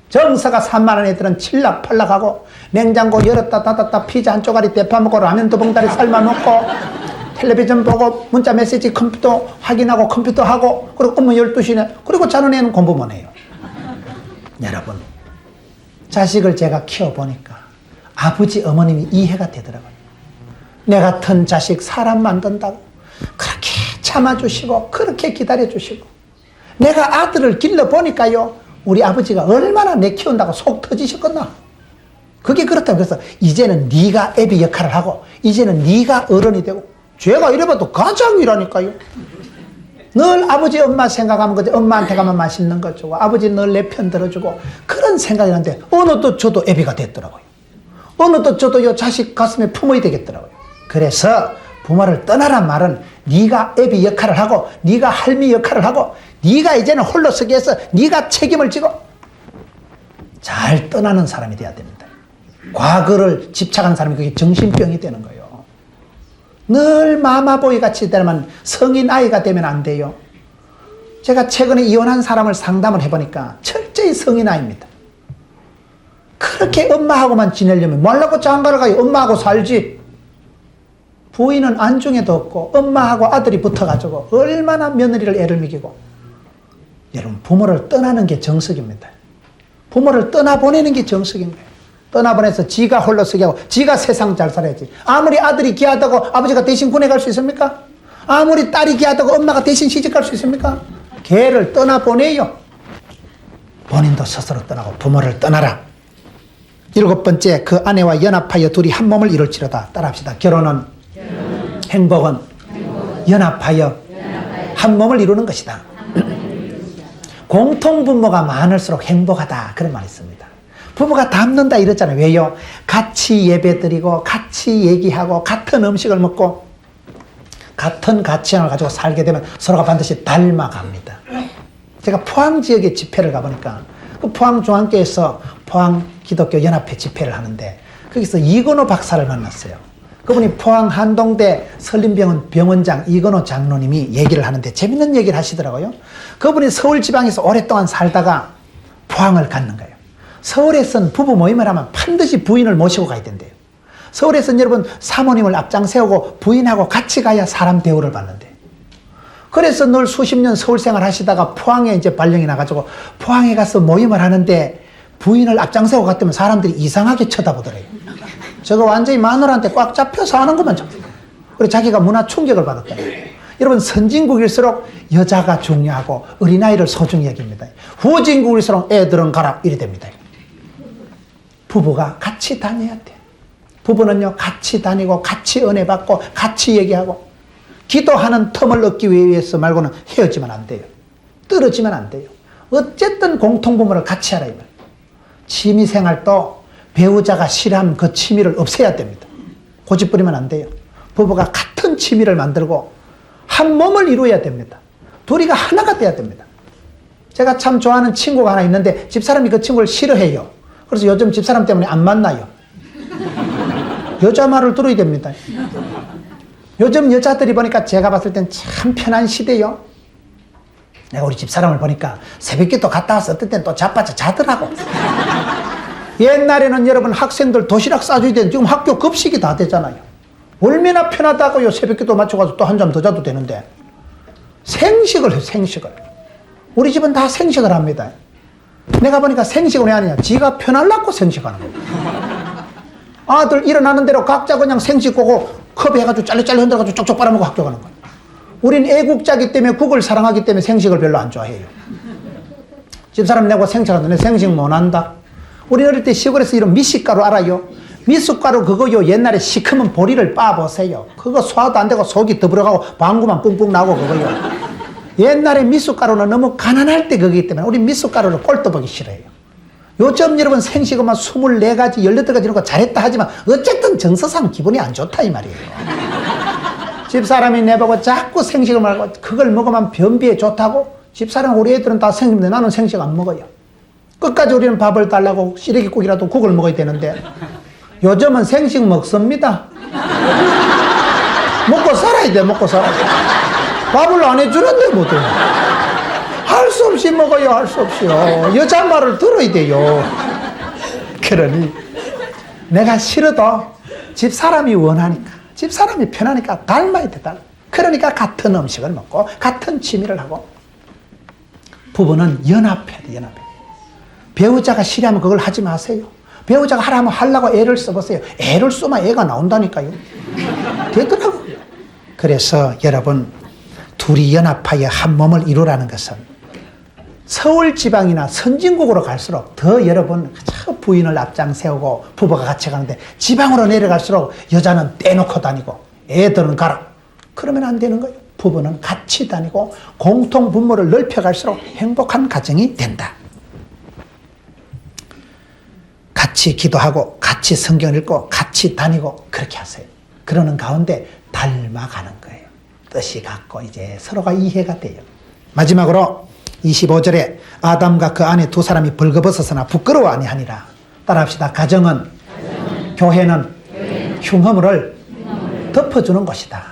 정서가 산만한 애들은 칠락팔락하고 냉장고 열었다 닫았다 피자 한 쪼가리 대파 먹고 라면 2봉다리 삶아 먹고 텔레비전 보고 문자 메시지 컴퓨터 확인하고 컴퓨터 하고 그리고 업무 12시네. 그리고 자는 애는 공부만 해요. 여러분 자식을 제가 키워보니까 아버지 어머님이 이해가 되더라고요. 내 같은 자식 사람 만든다고 그렇게 참아주시고 그렇게 기다려주시고 내가 아들을 길러보니까요 우리 아버지가 얼마나 내 키운다고 속 터지셨겠나. 그게 그렇다고. 그래서 이제는 네가 애비 역할을 하고 이제는 네가 어른이 되고. 제가 이래봐도 가장이라니까요. 늘 아버지 엄마 생각하면 그저 엄마한테 가면 맛있는 거 주고 아버지 늘 내 편 들어주고 그런 생각이 나는데 어느 또 저도 애비가 됐더라고요. 어느 또 저도 요 자식 가슴에 품어야 되겠더라고요. 그래서 부모를 떠나란 말은 네가 애비 역할을 하고 네가 할미 역할을 하고 네가 이제는 홀로 서기 위해서 네가 책임을 지고 잘 떠나는 사람이 돼야 됩니다. 과거를 집착하는 사람이 그게 정신병이 되는 거예요. 늘 마마보이 같이 되면 성인 아이가 되면 안 돼요. 제가 최근에 이혼한 사람을 상담을 해보니까 철저히 성인 아이입니다. 그렇게 엄마하고만 지내려면 말라고 장가를 가요. 엄마하고 살지. 부인은 안중에도 없고 엄마하고 아들이 붙어가지고 얼마나 며느리를 애를 먹이고. 여러분 부모를 떠나는 게 정석입니다. 부모를 떠나보내는 게 정석인 거예요. 떠나보내서 지가 홀로 서게 하고 지가 세상 잘 살아야지. 아무리 아들이 귀하다고 아버지가 대신 군에 갈 수 있습니까? 아무리 딸이 귀하다고 엄마가 대신 시집 갈 수 있습니까? 걔를 떠나보내요. 본인도 스스로 떠나고 부모를 떠나라. 7번째, 그 아내와 연합하여 둘이 한 몸을 이룰지로다. 따라합시다. 결혼은 행복은 연합하여 한 몸을 이루는 것이다. 공통분모가 많을수록 행복하다. 그런 말이 있습니다. 부부가 닮는다 이랬잖아요. 왜요? 같이 예배드리고 같이 얘기하고 같은 음식을 먹고 같은 가치관을 가지고 살게 되면 서로가 반드시 닮아갑니다. 제가 포항 지역에 집회를 가보니까 그 포항 중앙교에서 포항 기독교 연합회 집회를 하는데 거기서 이건호 박사를 만났어요. 그분이 포항 한동대 설림병원 병원장 이건호 장로님이 얘기를 하는데 재밌는 얘기를 하시더라고요. 그분이 서울 지방에서 오랫동안 살다가 포항을 갔는 거예요. 서울에서는 부부 모임을 하면 반드시 부인을 모시고 가야 된대요. 서울에서는 여러분 사모님을 앞장 세우고 부인하고 같이 가야 사람 대우를 받는데요. 그래서 늘 수십 년 서울 생활 하시다가 포항에 이제 발령이 나가지고 포항에 가서 모임을 하는데 부인을 앞장 세우고 갔다면 사람들이 이상하게 쳐다보더래요. 저거 완전히 마누라한테 꽉 잡혀서 하는 것만 잡고. 그래서 자기가 문화 충격을 받았다고요. 여러분 선진국일수록 여자가 중요하고 어린아이를 소중히 여깁니다. 후진국일수록 애들은 가라 이래 됩니다. 부부가 같이 다녀야 돼. 부부는요 같이 다니고 같이 은혜 받고 같이 얘기하고 기도하는 틈을 얻기 위해서 말고는 헤어지면 안 돼요. 떨어지면 안 돼요. 어쨌든 공통부모를 같이 하라 이 말. 취미생활도 배우자가 싫어하면 그 취미를 없애야 됩니다. 고집 부리면 안 돼요. 부부가 같은 취미를 만들고 한 몸을 이루어야 됩니다. 둘이가 하나가 돼야 됩니다. 제가 참 좋아하는 친구가 하나 있는데 집사람이 그 친구를 싫어해요. 그래서 요즘 집사람 때문에 안 만나요. 여자 말을 들어야 됩니다. 요즘 여자들이 보니까 제가 봤을 땐 참 편한 시대요. 내가 우리 집사람을 보니까 새벽기도 갔다 와서 어떨 땐 또 자빠져 자더라고. 옛날에는 여러분 학생들 도시락 싸줘야 되는데 지금 학교 급식이 다 되잖아요. 얼마나 편하다고요. 새벽기도 맞춰가지고 또 한 잠 더 자도 되는데. 생식을 해요. 생식을. 우리 집은 다 생식을 합니다. 내가 보니까 생식은 왜 하느냐. 지가 편하려고 생식하는 거예요. 아들 일어나는 대로 각자 그냥 생식 고고 컵 해가지고 짤리짤리 흔들어가지고 쪽쪽 빨아먹고 학교 가는 거예요. 우린 애국자기 때문에 국을 사랑하기 때문에 생식을 별로 안 좋아해요. 집사람 내고 생식하는데 생식 못 한다. 우리 어릴 때 시골에서 이런 미숫가루 알아요? 미숫가루 그거요 옛날에 시커먼 보리를 빻아보세요. 그거 소화도 안 되고 속이 더불어가고 방구만 뿡뿡 나고 그거요. 옛날에 미숫가루는 너무 가난할 때 그거기 때문에 우리 미숫가루를 꼴도 보기 싫어해요. 요즘 여러분 생식어만 24가지 18가지 이런 거 잘했다 하지만 어쨌든 정서상 기분이 안 좋다 이 말이에요. 집사람이 내보고 자꾸 생식을 말고 그걸 먹으면 변비에 좋다고. 집사람 우리 애들은 다 생식인데 나는 생식 안 먹어요. 끝까지 우리는 밥을 달라고 시래기국이라도 국을 먹어야 되는데 요즘은 생식 먹습니다. 먹고 살아야 돼. 먹고 살아야 돼. 밥을 안 해주는데 뭐든 할 수 없이 먹어요. 할 수 없이요. 여자 말을 들어야 돼요. 그러니 내가 싫어도 집사람이 원하니까 집사람이 편하니까 닮아야 돼. 그러니까 같은 음식을 먹고 같은 취미를 하고. 부부는 연합해야 돼. 연합해. 배우자가 싫어하면 그걸 하지 마세요. 배우자가 하라면 하려고 애를 써보세요. 애를 쏘면 애가 나온다니까요. 되더라고요. 그래서 여러분 둘이 연합하여 한 몸을 이루라는 것은 서울 지방이나 선진국으로 갈수록 더 여러분 부인을 앞장 세우고 부부가 같이 가는데 지방으로 내려갈수록 여자는 떼놓고 다니고 애들은 가라. 그러면 안 되는 거예요. 부부는 같이 다니고 공통 분모를 넓혀갈수록 행복한 가정이 된다. 같이 기도하고 같이 성경 읽고 같이 다니고 그렇게 하세요. 그러는 가운데 닮아가는 거예요. 뜻이 같고 이제 서로가 이해가 돼요. 마지막으로 25절에 아담과 그 아내 두 사람이 벌거벗었으나 부끄러워 아니하니라. 따라합시다. 가정은 교회는 흉허물을 덮어주는 것이다.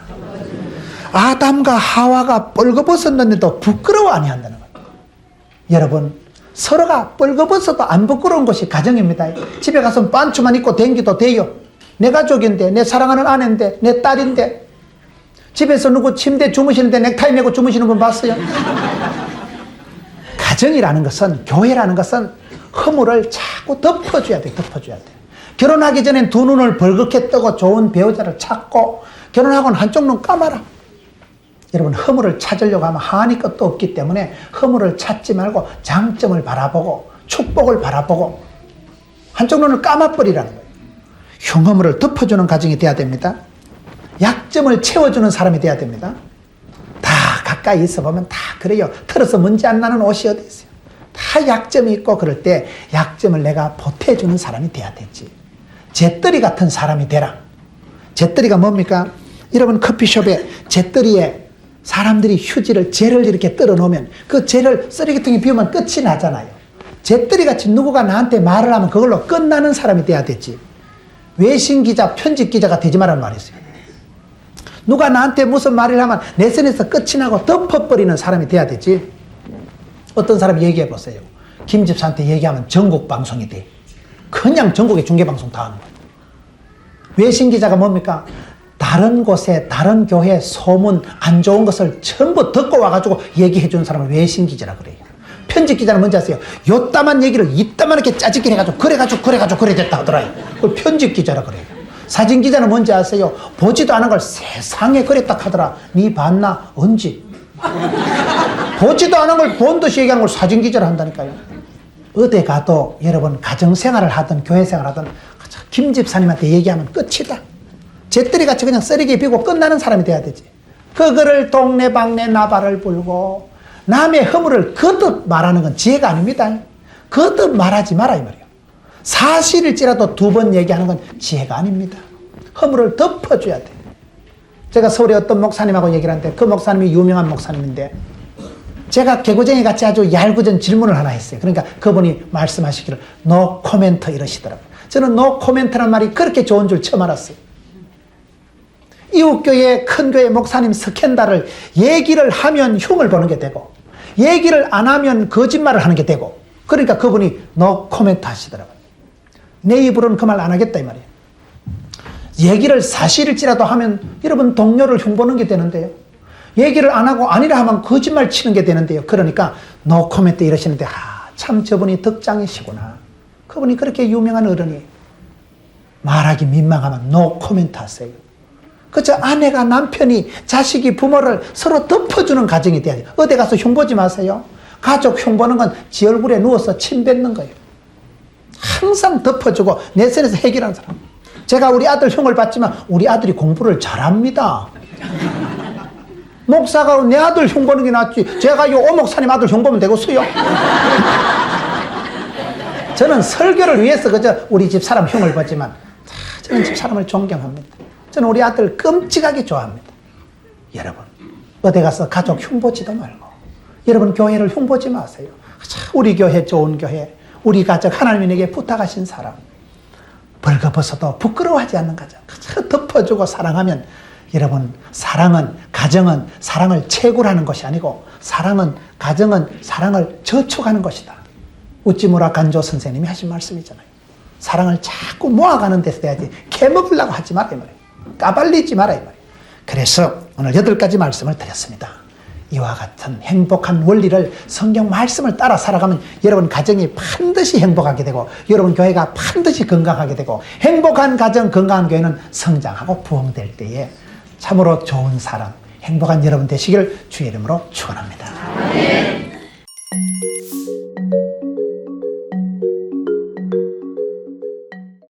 아담과 하와가 벌거벗었는데도 부끄러워 아니한다는 거예요. 여러분, 서로가 벌거벗어도 안 부끄러운 것이 가정입니다. 집에 가서 반추만 입고 댕기도 돼요. 내 가족인데, 내 사랑하는 아내인데, 내 딸인데. 집에서 누구 침대 주무시는데 넥타이 메고 주무시는 분 봤어요? 가정이라는 것은, 교회라는 것은 허물을 자꾸 덮어줘야 돼. 덮어줘야 돼. 결혼하기 전엔 두 눈을 벌겋게 뜨고 좋은 배우자를 찾고, 결혼하고는 한쪽 눈 감아라. 여러분, 허물을 찾으려고 하면 한이 끝도 없기 때문에 허물을 찾지 말고 장점을 바라보고 축복을 바라보고 한쪽 눈을 감아버리라는 거예요. 흉허물을 덮어주는 가정이 돼야 됩니다. 약점을 채워주는 사람이 돼야 됩니다. 다 가까이 있어 보면 다 그래요. 털어서 먼지 안 나는 옷이 어디 있어요. 다 약점이 있고 그럴 때 약점을 내가 보태주는 사람이 돼야 되지. 잿더리 같은 사람이 되라. 잿더리가 뭡니까? 여러분, 커피숍에 잿더리에 사람들이 휴지를 젤을 이렇게 떨어 놓으면 그 젤을 쓰레기통에 비우면 끝이 나잖아요. 잿더리같이 누구가 나한테 말을 하면 그걸로 끝나는 사람이 돼야 되지. 외신기자, 편집기자가 되지 말라는 말이 있어요. 누가 나한테 무슨 말을 하면 내 선에서 끝이 나고 덮어버리는 사람이 돼야 되지. 어떤 사람이 얘기해 보세요. 김 집사한테 얘기하면 전국 방송이 돼. 그냥 전국에 중계방송 다 하는 거예요. 외신기자가 뭡니까? 다른 곳에, 다른 교회 소문 안 좋은 것을 전부 듣고 와가지고 얘기해 주는 사람을 외신기자라 그래요. 편집기자는 뭔지 아세요? 요따만 얘기를 이따만하게 짜집기 해가지고 그래 됐다 하더라고요. 그걸 편집기자라 그래요. 사진기자는 뭔지 아세요? 보지도 않은 걸 세상에 그랬다 하더라. 니 봤나? 언제? 보지도 않은 걸 본 듯이 얘기하는 걸 사진기자라 한다니까요. 어디 가도 여러분, 가정생활을 하든 교회생활을 하든 김 집사님한테 얘기하면 끝이다. 잿더리같이 그냥 쓰레기에 비고 끝나는 사람이 돼야 되지. 그거를 동네방네 나발을 불고 남의 허물을 거듭 말하는 건 지혜가 아닙니다. 거듭 말하지 마라 이 말이에요. 사실일지라도 두 번 얘기하는 건 지혜가 아닙니다. 허물을 덮어줘야 돼. 제가 서울에 어떤 목사님하고 얘기를 하는데, 그 목사님이 유명한 목사님인데 제가 개구쟁이 같이 아주 얄궂은 질문을 하나 했어요. 그러니까 그분이 말씀하시기를 노 코멘트 이러시더라고요. 저는 노 코멘트란 말이 그렇게 좋은 줄 처음 알았어요. 이웃교회 큰 교회 목사님 스캔들을 얘기를 하면 흉을 보는 게 되고 얘기를 안 하면 거짓말을 하는 게 되고, 그러니까 그분이 노 코멘트 하시더라고요. 내 입으로는 그 말 안 하겠다 이 말이에요. 얘기를 사실일지라도 하면 여러분 동료를 흉보는 게 되는데요. 얘기를 안 하고 아니라 하면 거짓말 치는 게 되는데요. 그러니까 노 코멘트 이러시는데 참 저분이 덕장이시구나. 그분이 그렇게 유명한 어른이 말하기 민망하면 노 코멘트 하세요. 그저 아내가 남편이 자식이 부모를 서로 덮어주는 가정이 돼야 돼요. 어디 가서 흉보지 마세요. 가족 흉보는 건 지 얼굴에 누워서 침 뱉는 거예요. 항상 덮어주고 내 선에서 해결하는 사람. 제가 우리 아들 흉을 봤지만 우리 아들이 공부를 잘합니다. 목사가 내 아들 흉보는 게 낫지. 제가 요 오목사님 아들 흉보면 되겠어요? 저는 설교를 위해서 그저 우리 집 사람 흉을 보지만 저는 집 사람을 존경합니다. 저는 우리 아들 끔찍하게 좋아합니다. 여러분, 어디 가서 가족 흉보지도 말고, 여러분 교회를 흉보지 마세요. 우리 교회 좋은 교회, 우리 가족 하나님에게 부탁하신 사람, 벌거벗어도 부끄러워하지 않는 가정 덮어주고 사랑하면, 여러분, 사랑은, 가정은 사랑을 채굴하는 것이 아니고 사랑은, 가정은 사랑을 저축하는 것이다. 우찌무라 간조 선생님이 하신 말씀이잖아요. 사랑을 자꾸 모아가는 데서 돼야지 캐먹으려고 하지 마라 이 말이에요. 까발리지 마라 이 말이에요. 그래서 오늘 8가지 말씀을 드렸습니다. 이와 같은 행복한 원리를 성경 말씀을 따라 살아가면 여러분 가정이 반드시 행복하게 되고 여러분 교회가 반드시 건강하게 되고, 행복한 가정, 건강한 교회는 성장하고 부흥될 때에 참으로 좋은 사람, 행복한 여러분 되시길 주의 이름으로 축원합니다.